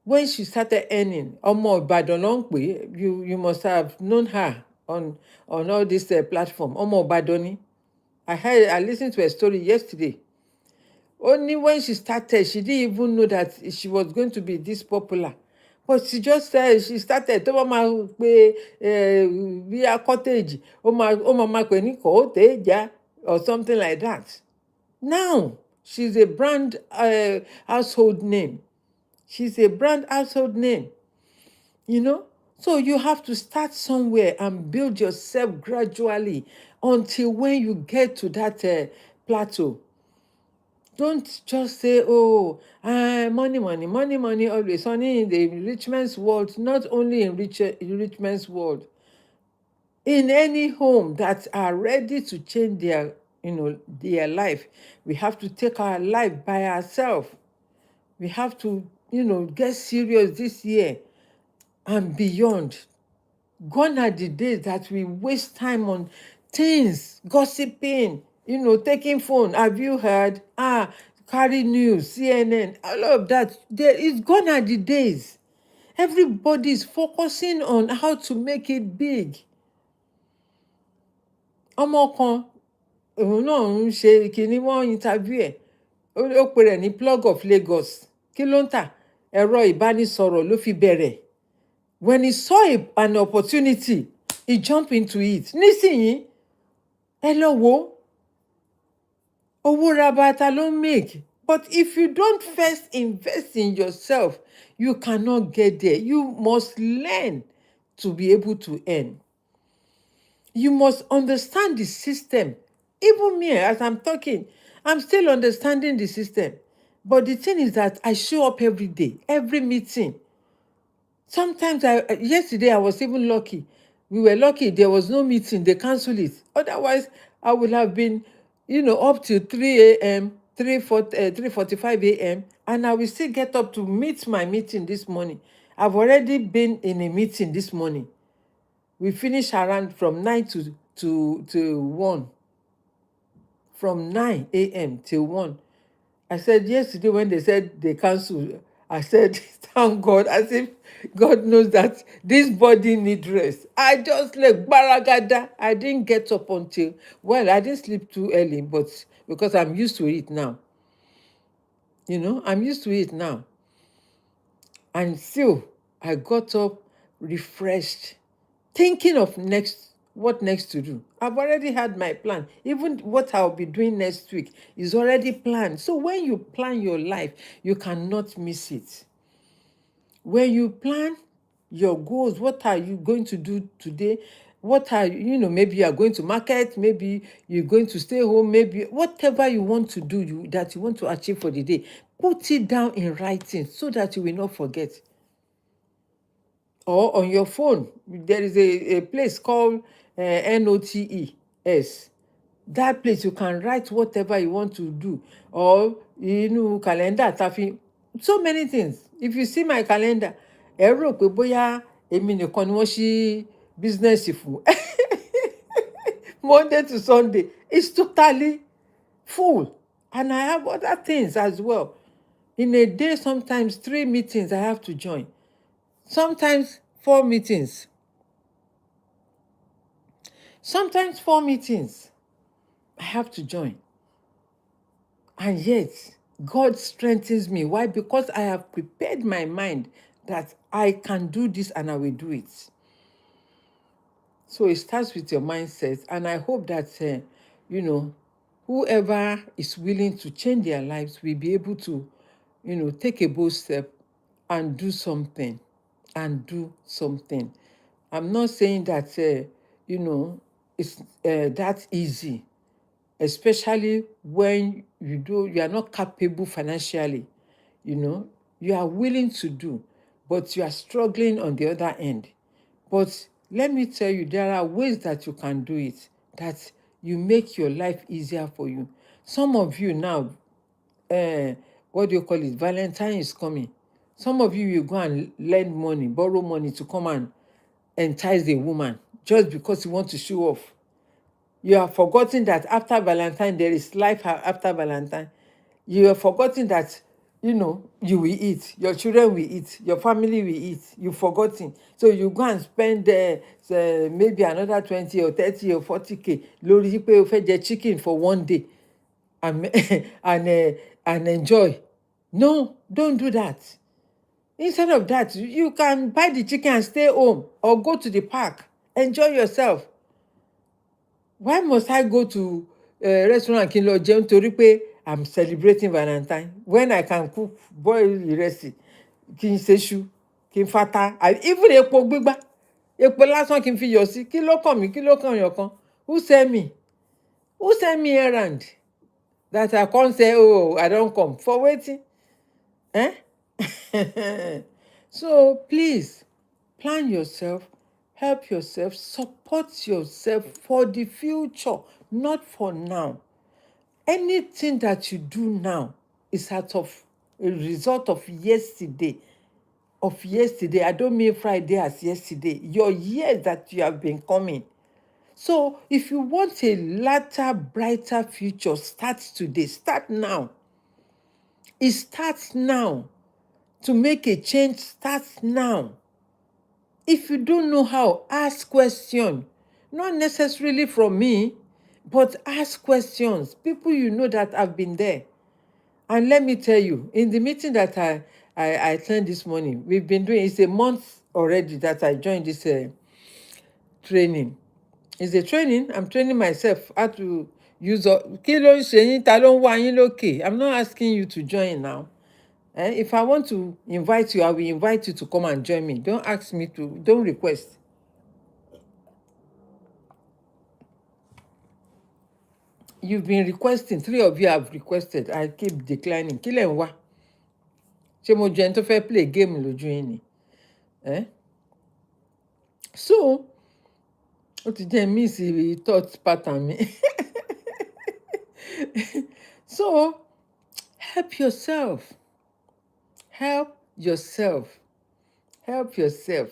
when she started earning, Ọmọ Ìbàdàn ló ń pè, you must have known her on all this platform. Ọmọ Ìbàdàn ni. I listened to a story yesterday. Only when she started, she didn't even know that she was going to be this popular. But she just said she started tó bá máa pe bí a cottage ó máa pè ní kòótéjà or something like that. Now she's a brand household name. She's a brand household name. So you have to start somewhere and build yourself gradually until when you get to that plateau. Don't just say, oh, money, money, money, money always. Only in the rich man's world, not only in rich man's world. In any home that are ready to change their life, we have to take our life by ourselves. We have to, get serious this year and beyond. Gone are the days that we waste time on things, gossiping, taking phone. Have you heard? Carry news, CNN, all of that. It's gone are the days. Everybody is focusing on how to make it big. Ọmọ kan, òun náà ń ṣe kínní, wọ́n interview ẹ̀. Ó pè rẹ̀ ní plug of Lagos. Kí ló ń tà? Ẹ̀rọ ìbánisọ̀rọ̀ ló fi bẹ̀rẹ̀. When he saw an opportunity, he jumped into it. Nísìnyí, ẹ lọ wo, owó rabata ló ń make. But if you don't first invest in yourself, you cannot get there. You must learn to be able to earn. You must understand the system. Even me, as I'm talking, I'm still understanding the system. But the thing is that I show up every day, every meeting. Sometimes, yesterday I was even lucky. We were lucky there was no meeting, they canceled it. Otherwise, I would have been, up till 3 a.m., 3:45 a.m., and I will still get up to meet my meeting this morning. I've already been in a meeting this morning. We finished around from 9 to 1. From 9 a.m. till 1. I said yesterday when they said they canceled, I said, thank God, as if God knows that this body needs rest. I just like baragada. I didn't get up until, I didn't sleep too early, but because I'm used to it now. I'm used to it now. And still, I got up refreshed, thinking of what next to do. I've already had my plan. Even what I'll be doing next week is already planned. So when you plan your life, you cannot miss it. When you plan your goals, what are you going to do today? What are maybe you are going to market, maybe you're going to stay home, maybe whatever you want to do, that you want to achieve for the day, put it down in writing so that you will not forget. Or on your phone, there is a place called NOTES. That place you can write whatever you want to do, or calendar tafi, so many things. If you see my calendar, ẹ rò pé bóyá èmi nìkan ni wọ́n ṣí business fún. Monday to Sunday is totally full, and I have other things as well. In a day, sometimes 3 meetings I have to join, sometimes 4 meetings, I have to join. And yet, God strengthens me. Why? Because I have prepared my mind that I can do this and I will do it. So it starts with your mindset. And I hope that, whoever is willing to change their lives will be able to, take a bold step and do something. I'm not saying that, it's that easy, especially when you are not capable financially. You are willing to do, but you are struggling on the other end. But let me tell you, there are ways that you can do it, that you make your life easier for you. Some of you now, what do you call it, Valentine is coming. Some of you will go and lend money, borrow money to come and entice a woman just because you want to show off. You have forgotten that after Valentine, there is life after Valentine. You have forgotten that, you will eat, your children will eat, your family will eat. You've forgotten. So you go and spend maybe another 20 or 30 or 40K lórí pé o fẹ́ jẹ chicken for one day and, and enjoy. No, don't do that. Instead of that, you can buy the chicken and stay home or go to the park. Enjoy yourself. Why must I go to a restaurant kí n lọ jẹun torí pé I'm celebrating Valentine when I can cook, boil ìrẹsì, kí n ṣeṣu, kí n fata, even epo gbígbá, epo lásán kí n fi yọ̀ sí, kí ló kàn mí, kí ló kàn yàn kan? Who send me errand that I can't say, oh, I don't come for wetin? So please plan yourself, help yourself, support yourself for the future, not for now. Anything that you do now is out of a result of yesterday. I don't mean Friday as yesterday. Your years that you have been coming. So if you want a later, brighter future, start today. Start now. It starts now. To make a change, start now. If you don't know how, ask questions. Not necessarily from me, but ask questions. People you know that have been there. And let me tell you, in the meeting that I attended this morning, we've been doing, it's a month already that I joined this training. It's a training. I'm training myself how to use kí ló ń ṣe yín, ta ló ń wá yín lókè. I'm not asking you to join now. If I want to invite you, I will invite you to come and join me. Don't ask me to, don't request. You've been requesting, 3 of you have requested. I keep declining. Kí lẹ̀ ń wá? Ṣé mo jẹ́ ẹni tó fẹ́ play game lójú yín ni? So, ó ti jẹ́ miss thought pattern mi. So, help yourself. Help yourself. Help yourself.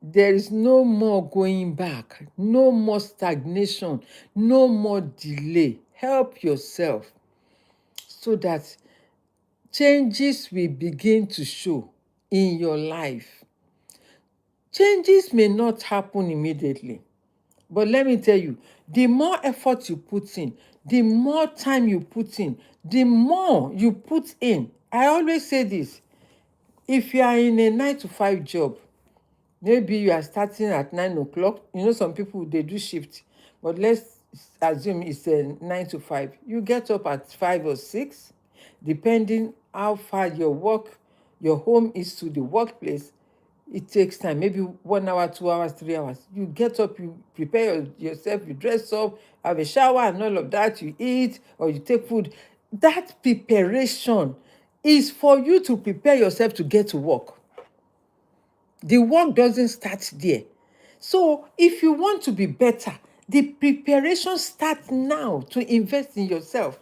There is no more going back, no more stagnation, no more delay. Help yourself so that changes will begin to show in your life. Changes may not happen immediately, but let me tell you, the more effort you put in, the more time you put in, the more you put in. I always say this, if you are in a 9-to-5 job, maybe you are starting at 9 o'clock. Some people, they do shift, but let's assume it's a 9-to-5. You get up at 5 or 6, depending how far your home is to the workplace. It takes time, maybe 1 hour, 2 hours, 3 hours. You get up, you prepare yourself, you dress up, have a shower and all of that, you eat or you take food. That preparation is for you to prepare yourself to get to work. The work doesn't start there. So if you want to be better, The preparation starts now to invest in yourself.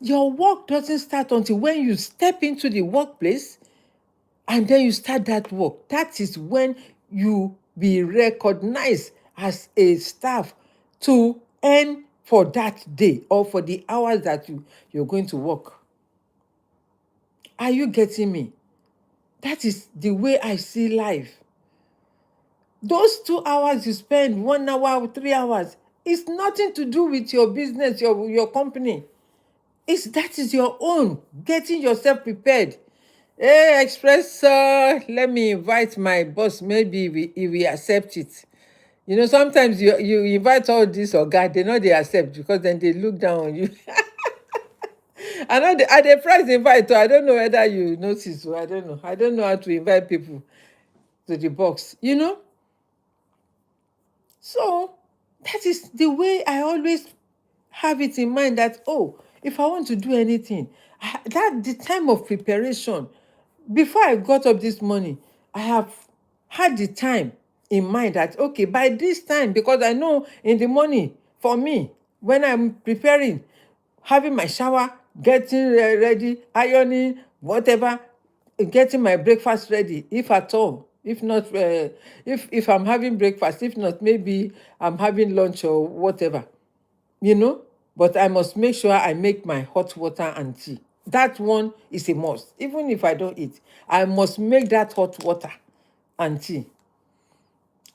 Your work doesn't start until when you step into the workplace and then you start that work. That is when you be recognized as a staff to earn for that day or for the hours that you're going to work. Are you getting me? That is the way I see life. Those 2 hours you spend, 1 hour, 3 hours, it's nothing to do with your business, your company. That is your own, getting yourself prepared. Hey, Express, let me invite my boss. Maybe if we accept it. Sometimes you invite all this oga, they know they accept because then they look down on you. I know the price invite, I don't know whether you notice. I don't know. I don't know how to invite people to the box. So that is the way I always have it in mind that, if I want to do anything, that the time of preparation, before I got up this morning, I have had the time in mind that, okay, by this time, because I know in the morning, for me, when I'm preparing, having my shower, getting ready, ironing, whatever, getting my breakfast ready, if at all. If not, if I'm having breakfast, if not, maybe I'm having lunch or whatever, you know. But I must make sure I make my hot water and tea. That one is a must. Even if I don't eat, I must make that hot water and tea.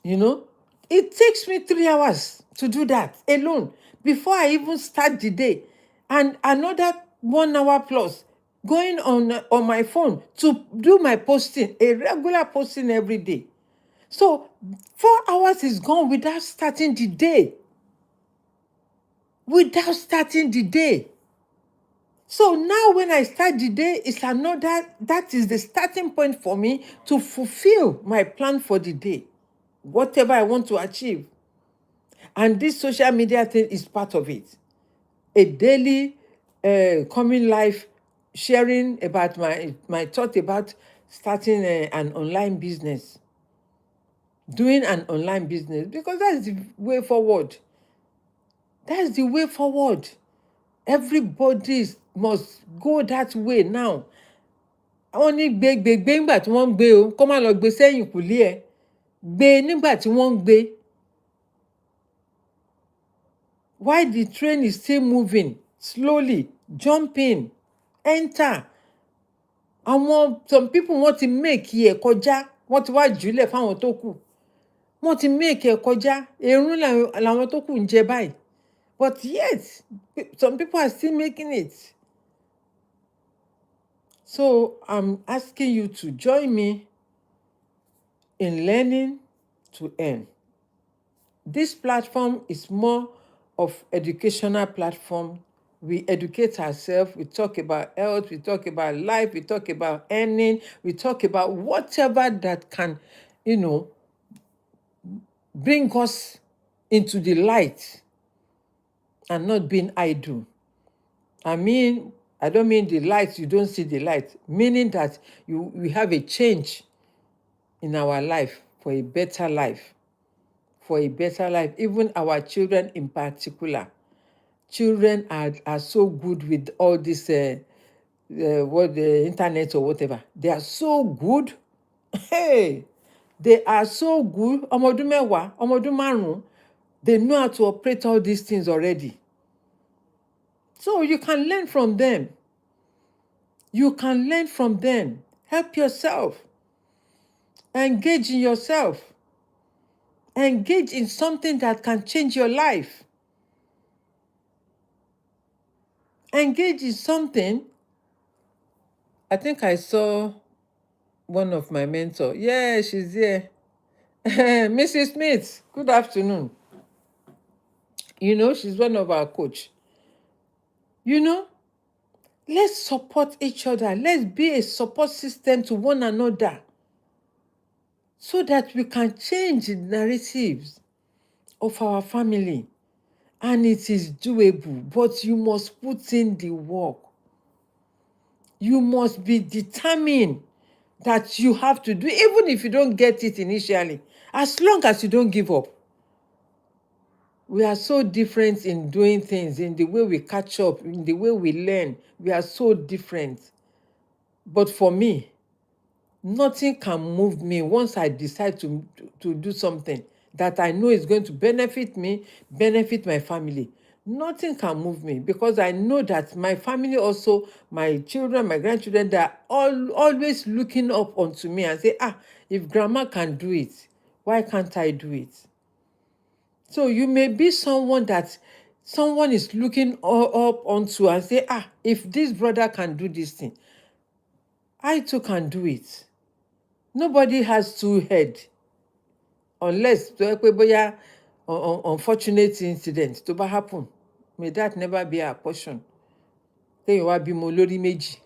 It takes me 3 hours to do that alone before I even start the day, and another 1 hour plus going on my phone to do my posting, a regular posting every day. So 4 hours is gone without starting the day. So now when I start the day, that is the starting point for me to fulfill my plan for the day, whatever I want to achieve. And this social media thing is part of it. A daily coming life, sharing about my thought about starting an online business, doing an online business, because that's the way forward. That's the way forward. Everybody must go that way now. Wọ́n ní gbé nígbà tí wọ́n ń gbé o, kó má lọ gbé sẹ́yìn kùlé ẹ̀. Gbé nígbà tí wọ́n ń gbé. While the train is still moving slowly, jump in, enter. Some people wọ́n ti make ẹ̀ kọjá, wọ́n ti wá jùlẹ̀ fáwọn tó kù. Wọ́n ti make ẹ̀ kọjá, èrún làwọn tó kù ń jẹ báyìí. But yet, some people are still making it. So I'm asking you to join me in learning to earn. This platform is more of educational platform. We educate ourselves, we talk about health, we talk about life, we talk about earning, we talk about whatever that can, bring us into the light and not being idle. I don't mean the light, you don't see the light, meaning that we have a change in our life for a better life. Even our children in particular. Children are so good with all this, the internet or whatever. They are so good. Hey, they are so good. Ọmọ ọdún mẹ́wàá, ọmọ ọdún márùn-ún, they know how to operate all these things already. So you can learn from them. Help yourself. Engage in yourself. Engage in something that can change your life. Engage in something. I think I saw one of my mentors. Yeah, she's here. Mrs. Smith, good afternoon. She's one of our coach. Let's support each other. Let's be a support system to one another so that we can change the narratives of our family. And it is doable, but you must put in the work. You must be determined that you have to do, even if you don't get it initially, as long as you don't give up. We are so different in doing things, in the way we catch up, in the way we learn. We are so different. But for me, nothing can move me once I decide to do something that I know is going to benefit me, benefit my family. Nothing can move me, because I know that my family also, my children, my grandchildren, they are always looking up onto me and say, if grandma can do it, why can't I do it? So you may be someone that someone is looking up onto and say, if this brother can do this thing, I too can do it. Nobody has two heads, unless tó yẹ pé bóyá unfortunate incident tó bá happen. May that never be our portion. Téèyàn wá bímọ olórí méjì,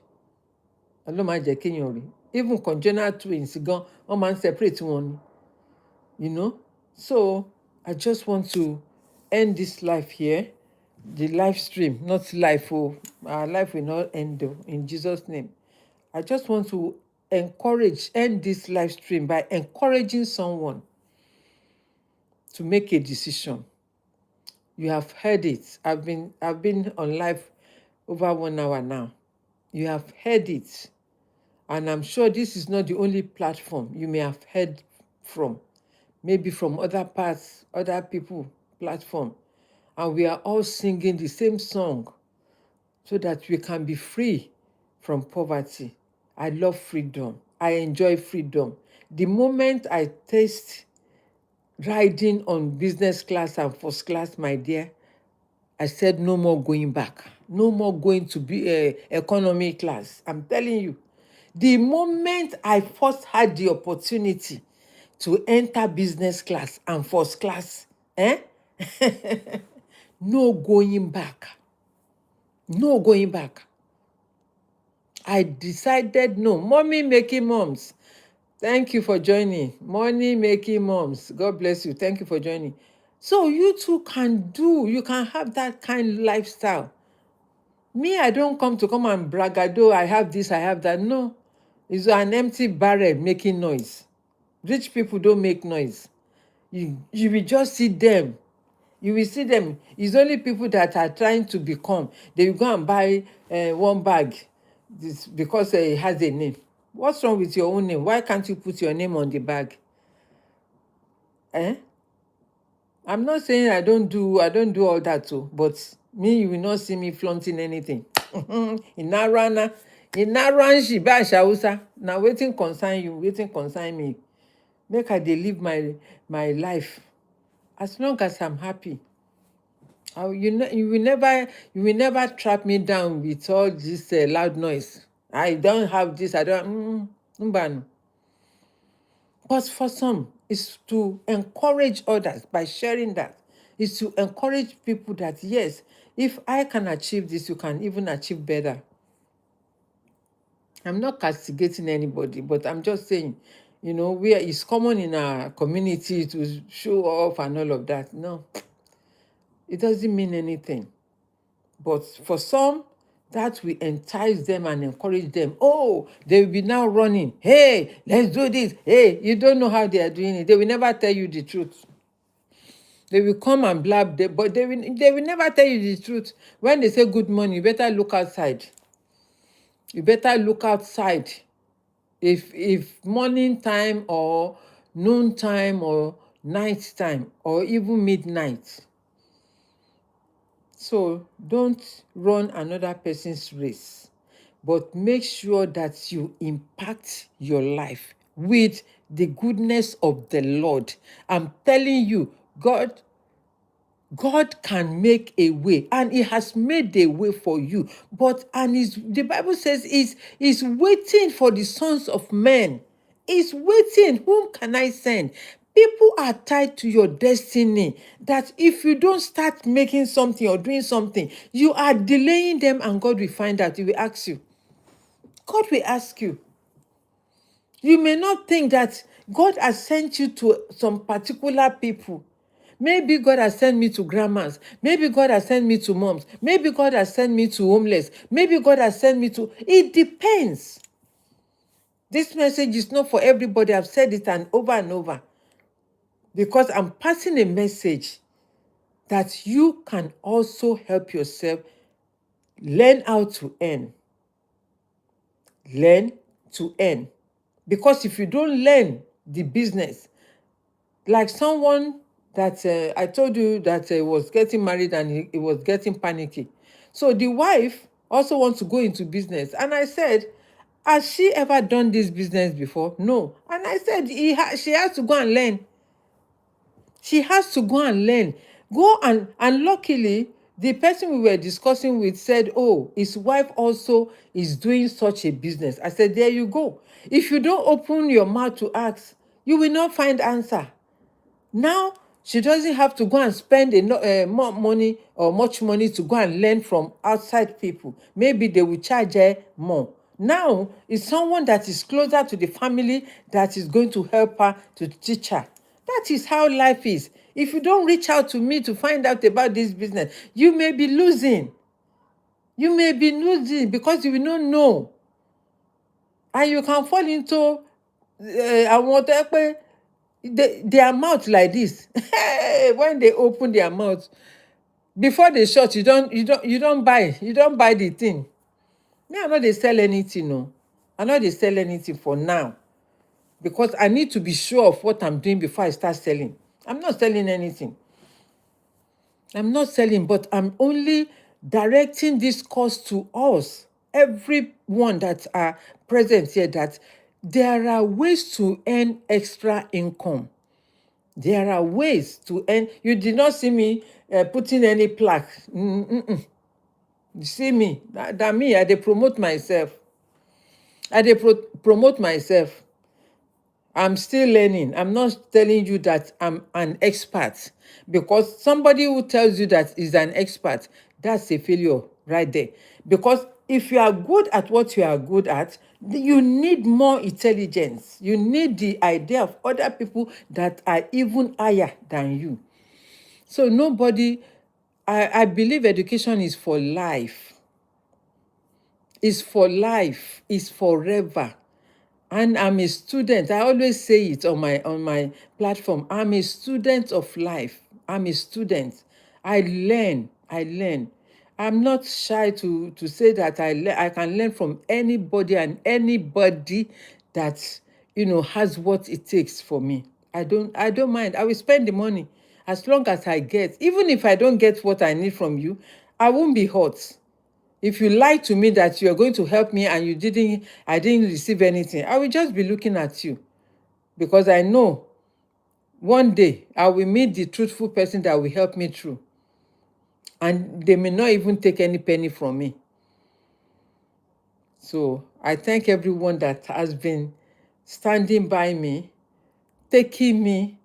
Ọlọ́run má jẹ́ kéèyàn rí. Even congenital twins gan, wọ́n máa ń separate wọn ni. You know? So I just want to end this life here. The live stream, not life. Our life will not end though, in Jesus' name. I just want to end this live stream by encouraging someone to make a decision. You have heard it. I've been on live over 1 hour now. You have heard it. And I'm sure this is not the only platform you may have heard from. Maybe from other parts, other people platform. And we are all singing the same song so that we can be free from poverty. I love freedom. I enjoy freedom. The moment I taste riding on business class and first class, my dear, I said no more going back. No more going to be economy class. I'm telling you. The moment I first had the opportunity to enter business class and first class, no going back. No going back. I decided no. Mommy making moms. Thank you for joining. Money making moms. God bless you. Thank you for joining. So you too you can have that kind of lifestyle. Me, I don't come and bragado, I have this, I have that. No. It's an empty barrel making noise. Rich people don't make noise. You will just see them. You will see them. It's only people that are trying to become. They will go and buy one bag because it has a name. What's wrong with your own name? Why can't you put your name on the bag? I'm not saying I don't do all that too, but me, you will not see me flaunting anything. Inarana, inaranshi ba shausa. Now waiting concern you, waiting concern me. Make I dey live my life. As long as I'm happy. You will never trap me down with all this loud noise. I don't have this, I don't. But for some, it's to encourage others by sharing that. It's to encourage people that, yes, if I can achieve this, you can even achieve better. I'm not castigating anybody, but I'm just saying, it's common in our community to show off and all of that. No, it doesn't mean anything. But for some, that will entice them and encourage them. Oh, they will be now running. Hey, let's do this. Hey, you don't know how they are doing it. They will never tell you the truth. They will come and blab, but they will never tell you the truth. When they say good morning, you better look outside. You better look outside. If morning time or noon time or night time or even midnight. So don't run another person's race, but make sure that you impact your life with the goodness of the Lord. I'm telling you, God can make a way, and He has made a way for you. The Bible says is waiting for the sons of men. Is waiting. Whom can I send? People are tied to your destiny, that if you don't start making something or doing something, you are delaying them, and God will find out. He will ask you. God will ask you. You may not think that God has sent you to some particular people. Maybe God has sent me to grandmas. Maybe God has sent me to moms. Maybe God has sent me to homeless. Maybe God has sent me to... It depends. This message is not for everybody. I've said it over and over. Because I'm passing a message that you can also help yourself learn how to earn. Learn to earn. Because if you don't learn the business, like someone that I told you that was getting married and he was getting panicky. So the wife also wants to go into business. And I said, has she ever done this business before? No. And I said, she has to go and learn. She has to go and learn. Go and luckily, the person we were discussing with said, oh, his wife also is doing such a business. I said, there you go. If you don't open your mouth to ask, you will not find answer. Now, she doesn't have to go and spend more money or much money to go and learn from outside people. Maybe they will charge her more. Now, it's someone that is closer to the family that is going to help her to teach her. That is how life is. If you don't reach out to me to find out about this business, you may be losing. You may be losing because you will not know. And you can fall into àwọn tó yẹ pé their mouth like this. When they open their mouth, before they shut, you don't buy the thing. Me, I no dey sell anything, no. I no dey sell anything for now, because I need to be sure of what I'm doing before I start selling. I'm not selling anything. I'm not selling, but I'm only directing this course to us, everyone that are present here, that there are ways to earn extra income. There are ways to earn. You did not see me putting any plaque. You see me, that me, I dey promote myself. I dey promote myself. I'm still learning. I'm not telling you that I'm an expert, because somebody who tells you that is an expert, that's a failure right there. Because if you are good at what you are good at, you need more intelligence. You need the idea of other people that are even higher than you. So nobody, I believe education is for life. It's for life. It's forever. And I'm a student. I always say it on my platform. I'm a student of life. I'm a student. I learn. I'm not shy to say that I can learn from anybody and anybody that has what it takes for me. I don't mind. I will spend the money as long as I get. Even if I don't get what I need from you, I won't be hurt. If you lie to me that you are going to help me and I didn't receive anything, I will just be looking at you, because I know one day I will meet the truthful person that will help me through, and they may not even take any penny from me. So I thank everyone that has been standing by me, taking me,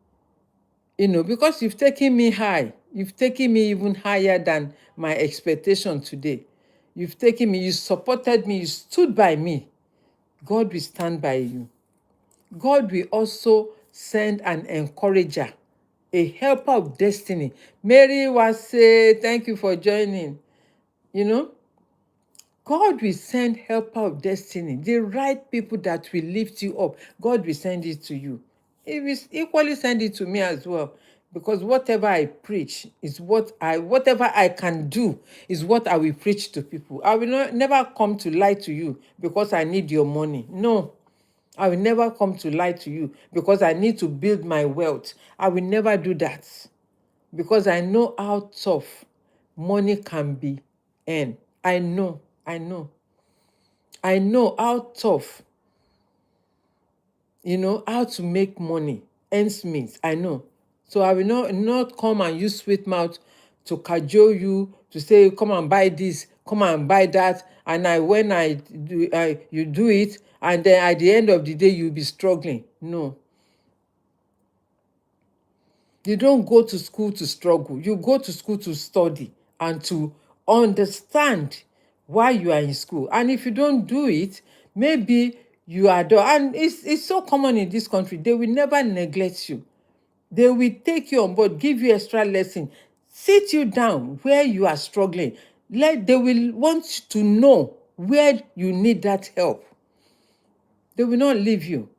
because you've taken me high. You've taken me even higher than my expectation today. You've taken me, you supported me, you stood by me. God will stand by you. God will also send an encourager, a helper of destiny. Mary was say, thank you for joining. God will send helper of destiny, the right people that will lift you up. God will send it to you. He will equally send it to me as well, because whatever I preach is whatever I can do is what I will preach to people. I will never come to lie to you because I need your money. No, I will never come to lie to you because I need to build my wealth. I will never do that, because I know how tough money can be earned. I know how tough, how to make money, ends meet. I know. So I will not come and use sweet mouth to cajole you, to say, come and buy this, come and buy that. And when you do it, and then at the end of the day, you'll be struggling. No. You don't go to school to struggle. You go to school to study and to understand why you are in school. And if you don't do it, maybe you are done. And it's so common in this country. They will never neglect you. They will take you on board, give you extra lesson, sit you down where you are struggling. They will want to know where you need that help. They will not leave you.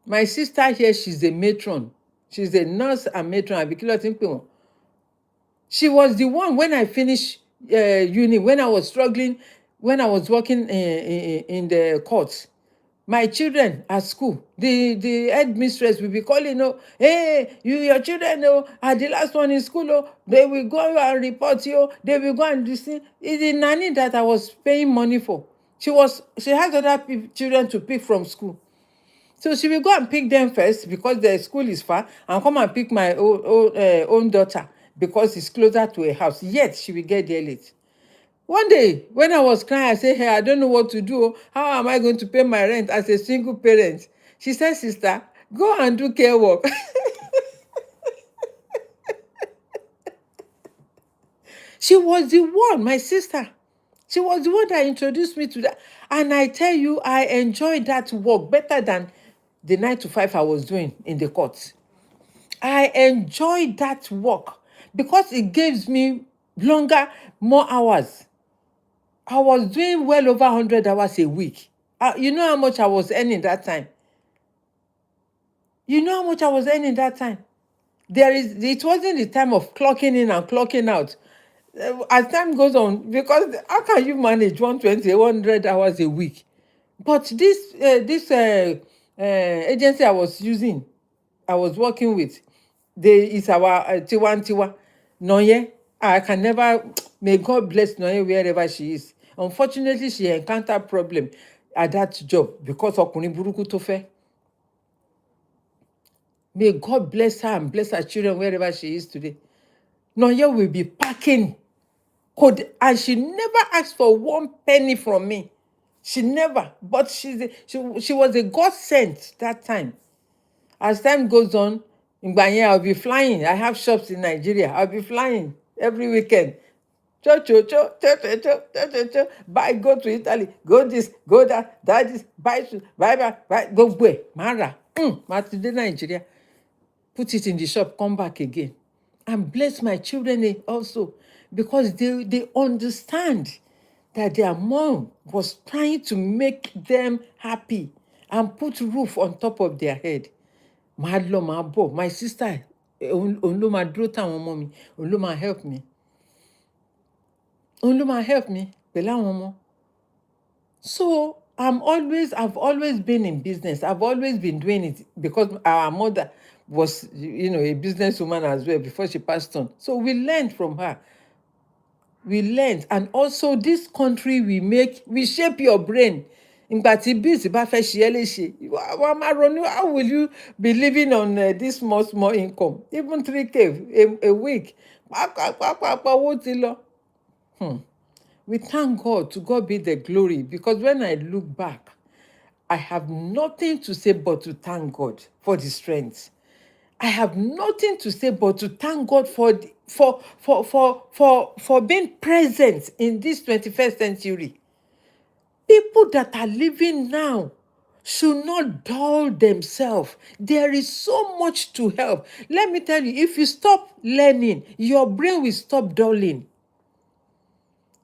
My sister here, she's a matron. She's a nurse and matron. Àbí kí ló ti ń pè wọ́n? She was the one when I finished uni, when I was struggling, when I was working in the courts. My children at school, the headmistress will be calling, oh, hey, your children, oh, are the last one in school, oh, they will go and report you, they will go and listen. It's the nanny that I was paying money for. She has other children to pick from school. So she will go and pick them first because the school is far, and come and pick my own daughter because it's closer to a house. Yet she will get there late. One day, when I was crying, I said, hey, I don't know what to do. How am I going to pay my rent as a single parent? She said, sister, go and do care work. She was the one, my sister. She was the one that introduced me to that. And I tell you, I enjoyed that work better than the 9 to 5 I was doing in the courts. I enjoyed that work because it gives me longer, more hours. I was doing well over 100 hours a week. You know how much I was earning that time? You know how much I was earning that time? It wasn't the time of clocking in and clocking out. As time goes on, because how can you manage 120, 100 hours a week? But this agency I was working with, it's our Tiwantiwa. Noye, I can never, may God bless Noye wherever she is. Unfortunately, she encountered problem at that job because ọkùnrin burúkú tó fẹ́. May God bless her and bless her children wherever she is today. Noye will be packing code, and she never asked for one penny from me. She never, but she was a God sent that time. As time goes on, in Gbanye, I'll be flying. I have shops in Nigeria. I'll be flying every weekend. Cho, cho, cho, cho, cho, cho, cho, cho, cho. Buy, go to Italy, go this, go that this, buy, go where? Mara. Today Nigeria. Put it in the shop, come back again. And bless my children also, because they understand that their mom was trying to make them happy and put roof on top of their head. My sister, òun ló máa dúró táwọn ọmọ mi, òun ló máa help me. Òun ló máa help me pẹ̀lú àwọn ọmọ. So I've always been in business. I've always been doing it because our mother was, a businesswoman as well before she passed on. So we learned from her. And also this country we shape your brain. Ìgbà tí bills bá fẹ́ ṣe ẹ́ léṣe, wàá máa ronú, how will you be living on this small income? Even 3K a week. Pàápàá owó ti lọ. We thank God. To God be the glory. Because when I look back, I have nothing to say but to thank God for the strength. I have nothing to say but to thank God for being present in this 21st century. People that are living now should not dull themselves. There is so much to help. Let me tell you, if you stop learning, your brain will stop dulling.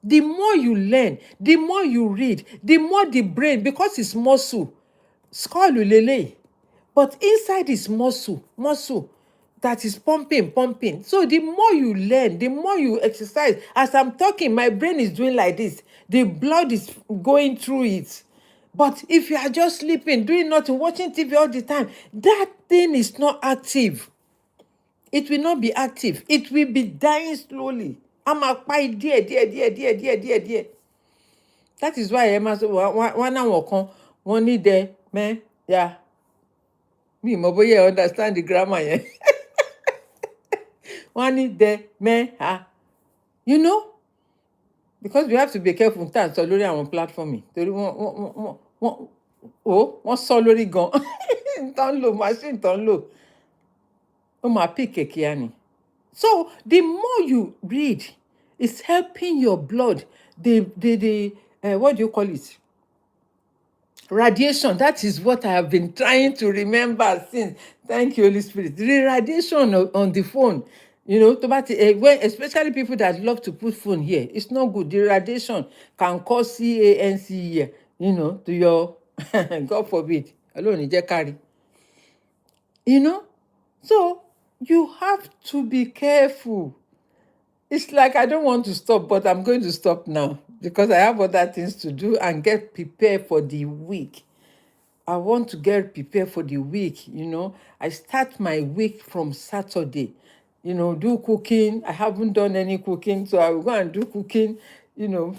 The more you learn, the more you read, the more the brain, because it's muscle, skull lele, but inside is muscle that is pumping. So the more you learn, the more you exercise. As I'm talking, my brain is doing like this. The blood is going through it. But if you are just sleeping, doing nothing, watching TV all the time, that thing is not active. It will not be active. It will be dying slowly. I'm a pie dear. That is why one hour kan wọ́n ní dẹ mẹ́ ya. Mi mọ̀ bóyá understand the grammar yẹn. Wọ́n ní dẹ mẹ́ ha. You know? Because we have to be careful tá à ń sọ lórí àwọn platform yìí. Torí wọ́n sọ lórí gan. Tán lò machine tán lò. Ó máa pick kíá ni. So the more you read, it's helping your blood. What do you call it? Radiation. That is what I have been trying to remember since. Thank you, Holy Spirit. The radiation on the phone, especially people that love to put phone here, it's not good. The radiation can cause cancer, to your, God forbid, alone carry. So you have to be careful. It's like I don't want to stop, but I'm going to stop now because I have other things to do and get prepared for the week. I want to get prepared for the week. I start my week from Saturday. Do cooking. I haven't done any cooking, so I will go and do cooking.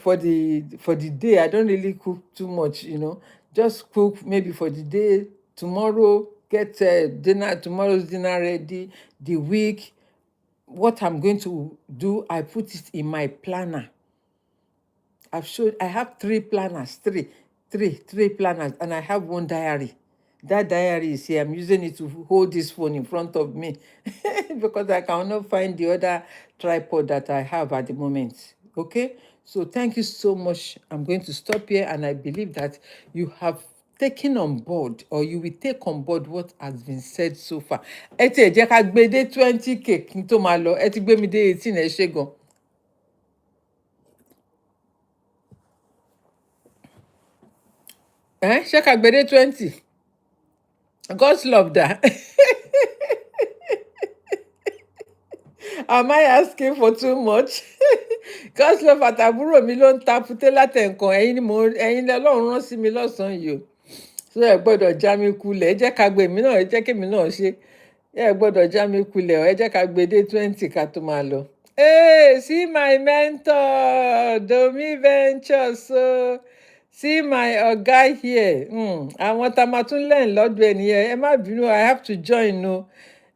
For the day. I don't really cook too much. Just cook maybe for the day. Tomorrow, get tomorrow's dinner ready. The week, what I'm going to do, I put it in my planner. I have three planners, three planners, and I have one diary. That diary is here. I'm using it to hold this phone in front of me because I cannot find the other tripod that I have at the moment. Okay? So thank you so much. I'm going to stop here, and I believe that you have taken on board, or you will take on board what has been said so far. Ẹ ti ẹ̀ jẹ́ ká gbé dé 20k kí n tó máa lọ. Ẹ ti gbé mi dé 18, ẹ ṣé gan. Ṣé ká gbé dé 20? God's love that. Am I asking for too much? God's love àtàbúrò mi ló ń ta puté látẹ̀ǹkan. Ẹ̀yin lọ́lọ́run rán sí mi lọ́sàn-án yìí o. So ẹ gbọ́dọ̀ já mi kulẹ̀. Ẹ jẹ́ ká gbé mi náà, ẹ jẹ́ kémi náà ṣe. Ẹ gbọ́dọ̀ já mi kulẹ̀ o. Ẹ jẹ́ ká gbé dé 20 ká tó máa lọ. Hey, see my mentor, Domi Ventures. So see my ọ̀gá here. Àwọn tá a máa tún lẹ́yìn lọ́dọ̀ ẹ̀ nìyẹn. Ẹ má bínú, I have to join o.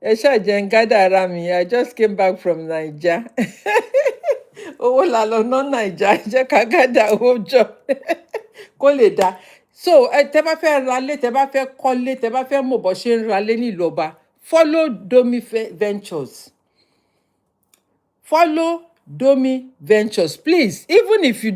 Ẹ ṣàjẹ́ ń gádà ara mi. I just came back from Naija. Owó la lọ ná Naija. Jẹ́ ká gádà owó jọ kó lè dáa. So tẹ bá fẹ́ ralé, tẹ bá fẹ́ kọ́lé, tẹ bá fẹ́ mọ̀ bó ṣe ń ralé nílùú ọba, follow Domi Ventures. Follow Domi Ventures, please. Even if you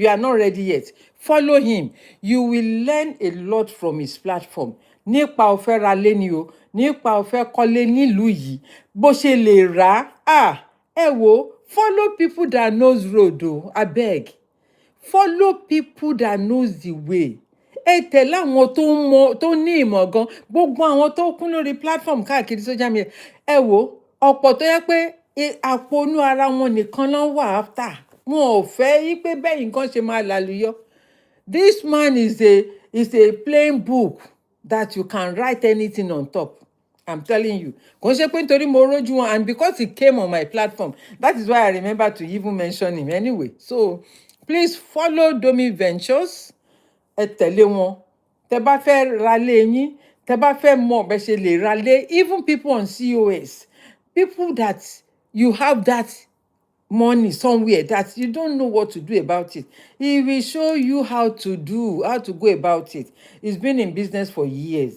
are not ready yet, follow him. You will learn a lot from his platform. Nípa ó fẹ́ ralé ni o, nípa ó fẹ́ kọ́lé nílùú yìí, bó ṣe lè rà á. Ẹ wo, follow people that knows road o, abeg. Follow people that knows the way. Ẹ tẹ̀lé àwọn tó ní ìmọ̀ gan. Gbogbo àwọn tó kún lórí platform káàkiri social media. Ẹ wo, ọ̀pọ̀ tó yẹ pé àpò inú ara wọn nìkan náà wà after. Wọn ò fẹ́ yí pé bẹ́ẹ̀ nǹkan ṣe máa lálùyọ. This man is a plain book that you can write anything on top. I'm telling you. Kò ṣe pé nítorí mo rójú wọn, and because he came on my platform, that is why I remember to even mention him anyway. So please follow Domi Ventures. Ẹ tẹ̀lé wọn. Tẹ bá fẹ́ ralé yín, tẹ bá fẹ́ mọ̀ bẹ́ ṣe lè ralé, even people on COS, people that you have that money somewhere that you don't know what to do about it. He will show you how to go about it. He's been in business for years,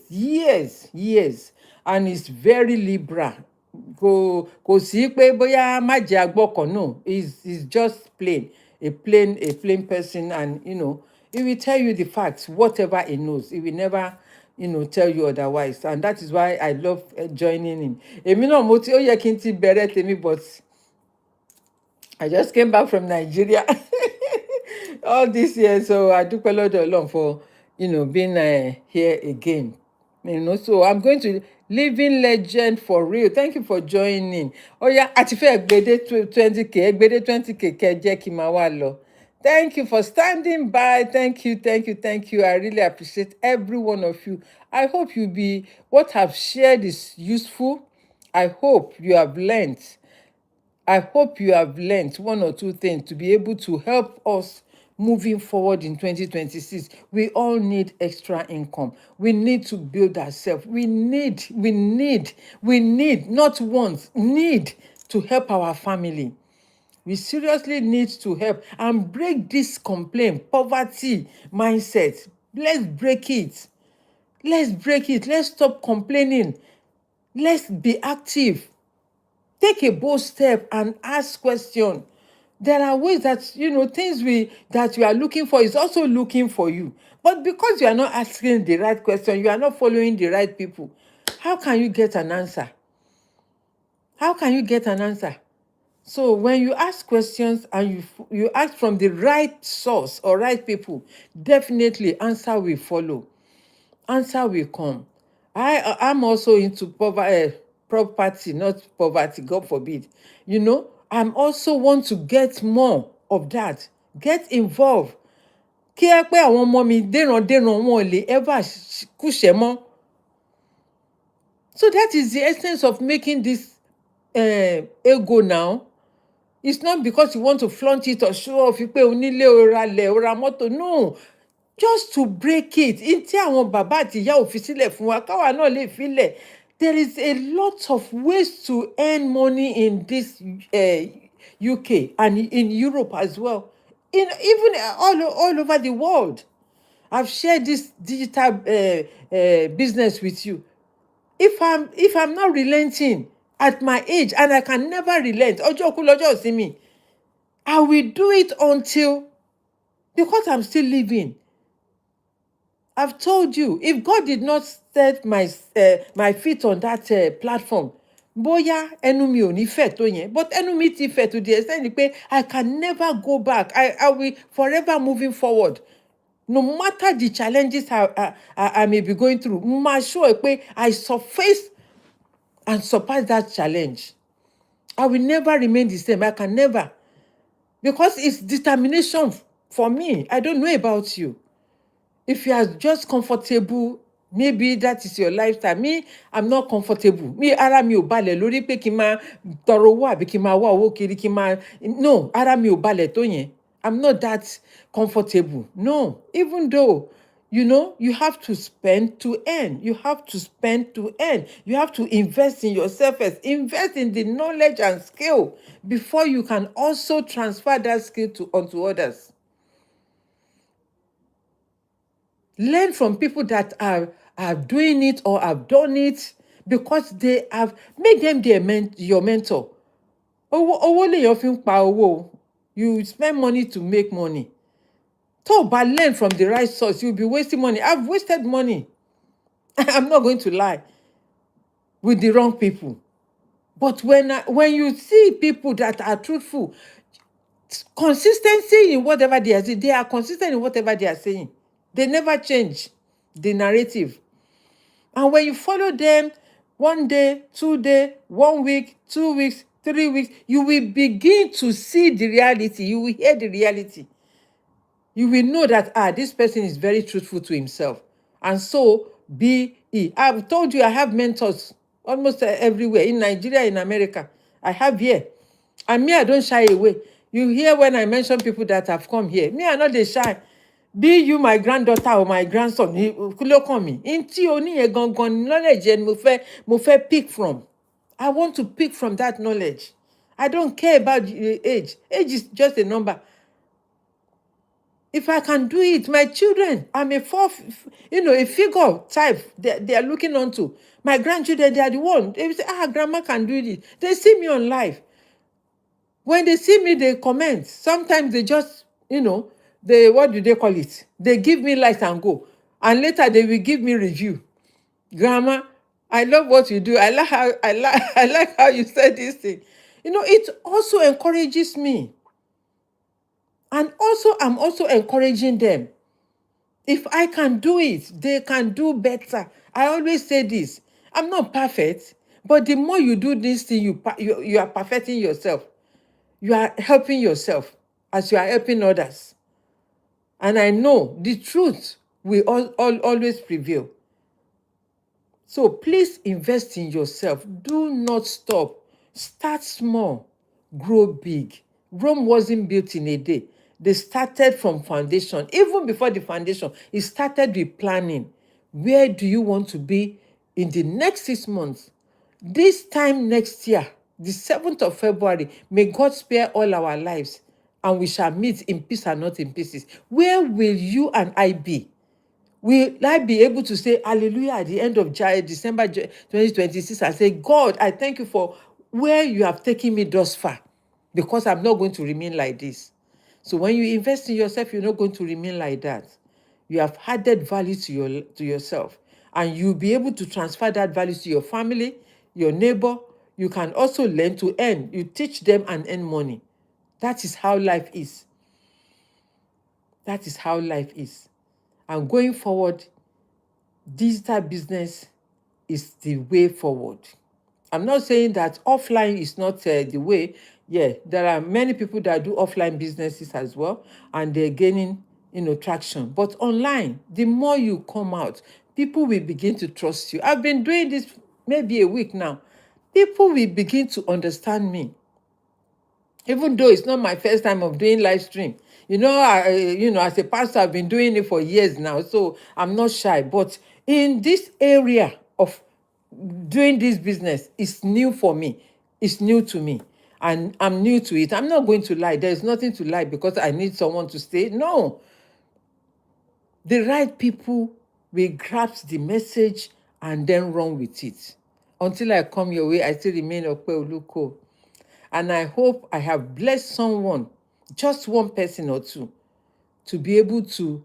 and he's very liberal. Kò sí pé bóyá má jẹ́ agbọ́kàn, no. He's just a plain person, and he will tell you the facts, whatever he knows. He will never tell you otherwise, and that is why I love joining him. Èmi náà ó yẹ kí n ti bẹ̀rẹ̀ tèmi, but I just came back from Nigeria all this year, so I dúpẹ́ lọ́dọ̀ Ọlọ́run for being here again. So I'm going to living legend for real. Thank you for joining. Àti fẹ́ gbede 20k, gbede 20k kẹ́ jẹ́ kí n máa wá lọ. Thank you for standing by. Thank you. I really appreciate every one of you. I hope what I've shared is useful. I hope you have learned. One or two things to be able to help us moving forward in 2026. We all need extra income. We need to build ourselves. We need, not want, need to help our family. We seriously need to help and break this poverty mindset. Let's break it. Let's stop complaining. Let's be active. Take a bold step and ask questions. There are ways that, things that you are looking for is also looking for you. But because you are not asking the right question, you are not following the right people, how can you get an answer? So when you ask questions and you ask from the right source or right people, definitely answer will follow. Answer will come. I'm also into property, not poverty, God forbid. I'm also want to get more of that. Get involved. Kí ẹ pé àwọn ọmọ mi dèrandéran wọn ò lè ever kúṣẹ̀ mọ́. So that is the essence of making this ego now. It's not because you want to flaunt it or show off pé onílé o ralẹ̀ o ra mọ́tò. No, just to break it. In tí àwọn bàbá àti ìyá ò fi sílẹ̀ fún wa, káwa náà lè filẹ̀. There is a lot of ways to earn money in this UK and in Europe as well. Even all over the world. I've shared this digital business with you. If I'm not relenting at my age, and I can never relent, ọjọ́ kú lọ́jọ́ ìsinmi, I will do it until, because I'm still living. I've told you, if God did not set my feet on that platform, bóyá ẹnu mi ò ní fẹ̀ tó yẹn, but ẹnu mi ti fẹ̀ to the extent pé I can never go back. I will forever moving forward. No matter the challenges I may be going through, máa sure pé I surface and surpass that challenge. I will never remain the same. I can never. Because it's determination for me. I don't know about you. If you are just comfortable, maybe that is your lifestyle. Me, I'm not comfortable. Me, ara mi ò balẹ̀ lórí pé kí n máa tọrọ owó àbí kí n máa wá owó kiri kí n máa. No, ara mi ò balẹ̀ tó yẹn. I'm not that comfortable. No, even though, you have to spend to earn. You have to spend to earn. You have to invest in yourself first. Invest in the knowledge and skill before you can also transfer that skill onto others. Learn from people that are doing it or have done it, because they have. Make them your mentor. Owó lèèyàn fi ń pa owó. You spend money to make money. But learn from the right source. You'll be wasting money. I've wasted money. I'm not going to lie. With the wrong people. But when you see people that are truthful, consistency in whatever they are saying, they are consistent in whatever they are saying. They never change the narrative. And when you follow them 1 day, 2 days, 1 week, 2 weeks, 3 weeks, you will begin to see the reality. You will hear the reality. You will know that this person is very truthful to himself. And so be he. I've told you I have mentors almost everywhere, in Nigeria, in America. I have here. And me, I don't shy away. You hear when I mention people that have come here. Me, I know they shy. Be you my granddaughter or my grandson, look on me. Inti oni ye gangan knowledge and mo fẹ́ pick from. I want to pick from that knowledge. I don't care about age. Age is just a number. If I can do it, my children, I'm a figure type they are looking onto. My grandchildren, they are the one. They say, grandma can do this. They see me on live. When they see me, they comment. Sometimes they just, what do they call it? They give me likes and go. And later they will give me review. Grandma, I love what you do. I like how you said this thing. It also encourages me. And also, I'm also encouraging them. If I can do it, they can do better. I always say this. I'm not perfect, but the more you do this thing, you are perfecting yourself. You are helping yourself as you are helping others. And I know the truth will always prevail. So please invest in yourself. Do not stop. Start small, grow big. Rome wasn't built in a day. They started from foundation. Even before the foundation, it started with planning. Where do you want to be in the next 6 months? This time next year, the 7th of February, may God spare all our lives and we shall meet in peace and not in pieces. Where will you and I be? Will I be able to say hallelujah at the end of December 2026 and say, God, I thank you for where you have taken me thus far, because I'm not going to remain like this. So when you invest in yourself, you're not going to remain like that. You have added value to yourself, and you'll be able to transfer that value to your family, your neighbor. You can also learn to earn. You teach them and earn money. That is how life is. That is how life is. And going forward, digital business is the way forward. I'm not saying that offline is not the way. Yeah, there are many people that do offline businesses as well, and they're gaining, traction. But online, the more you come out, people will begin to trust you. I've been doing this maybe a week now. People will begin to understand me, even though it's not my first time of doing live stream. As a pastor, I've been doing it for years now, so I'm not shy. But in this area of doing this business, is new for me. It's new to me, and I'm new to it. I'm not going to lie. There's nothing to lie because I need someone to stay. No, the right people will grasp the message and then run with it. Until I come your way, I still remain Opeolu. And I hope I have blessed someone, just one person or two, to be able to,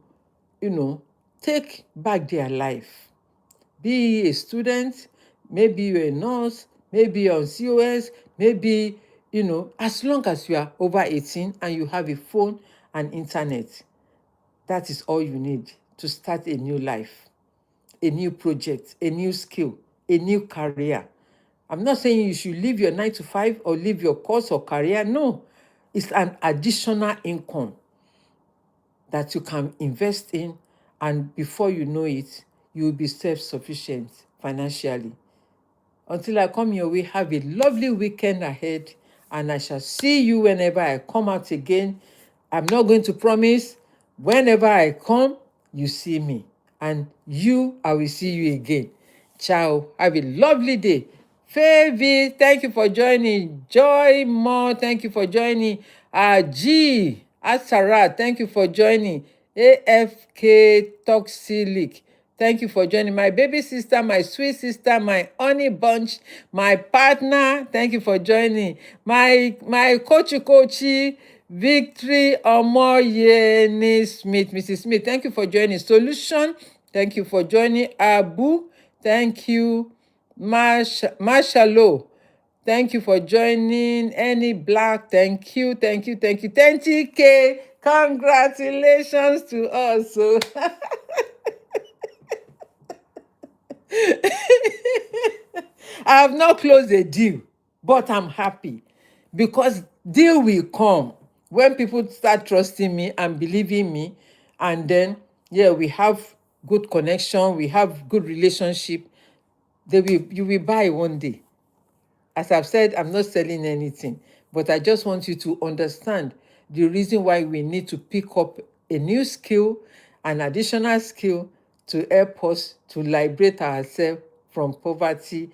take back their life. Be a student, maybe you're a nurse, maybe you're on COS, maybe, as long as you are over 18 and you have a phone and internet, that is all you need to start a new life, a new project, a new skill, a new career. I'm not saying you should leave your 9 to 5 or leave your course or career. No, it's an additional income that you can invest in, and before you know it, you will be self-sufficient financially. Until I come your way, have a lovely weekend ahead, and I shall see you whenever I come out again. I'm not going to promise. Whenever I come, you see me. And I will see you again. Ciao. Have a lovely day. Favy, thank you for joining. Joy Mo, thank you for joining. G. Asara, thank you for joining. AFK Toxilic, thank you for joining. My baby sister, my sweet sister, my honey bunch, my partner, thank you for joining. My coachy, Victory Omoyeni Smith, Mrs. Smith, thank you for joining. Solution, thank you for joining. Abu, thank you. Marshalo, thank you for joining. Any Black, thank you, thank you, thank you. 20K, congratulations to us. So I have not closed a deal, but I'm happy because deal will come when people start trusting me and believing me, and then yeah, we have good connection, we have good relationship. You will buy one day. As I've said, I'm not selling anything, but I just want you to understand the reason why we need to pick up a new skill, an additional skill, to help us to liberate ourselves from poverty,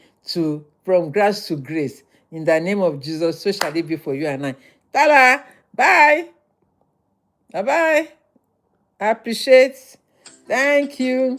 from grace to grace. In the name of Jesus, so shall it be for you and I. Ta-da! Bye! Bye-bye! I appreciate. Thank you.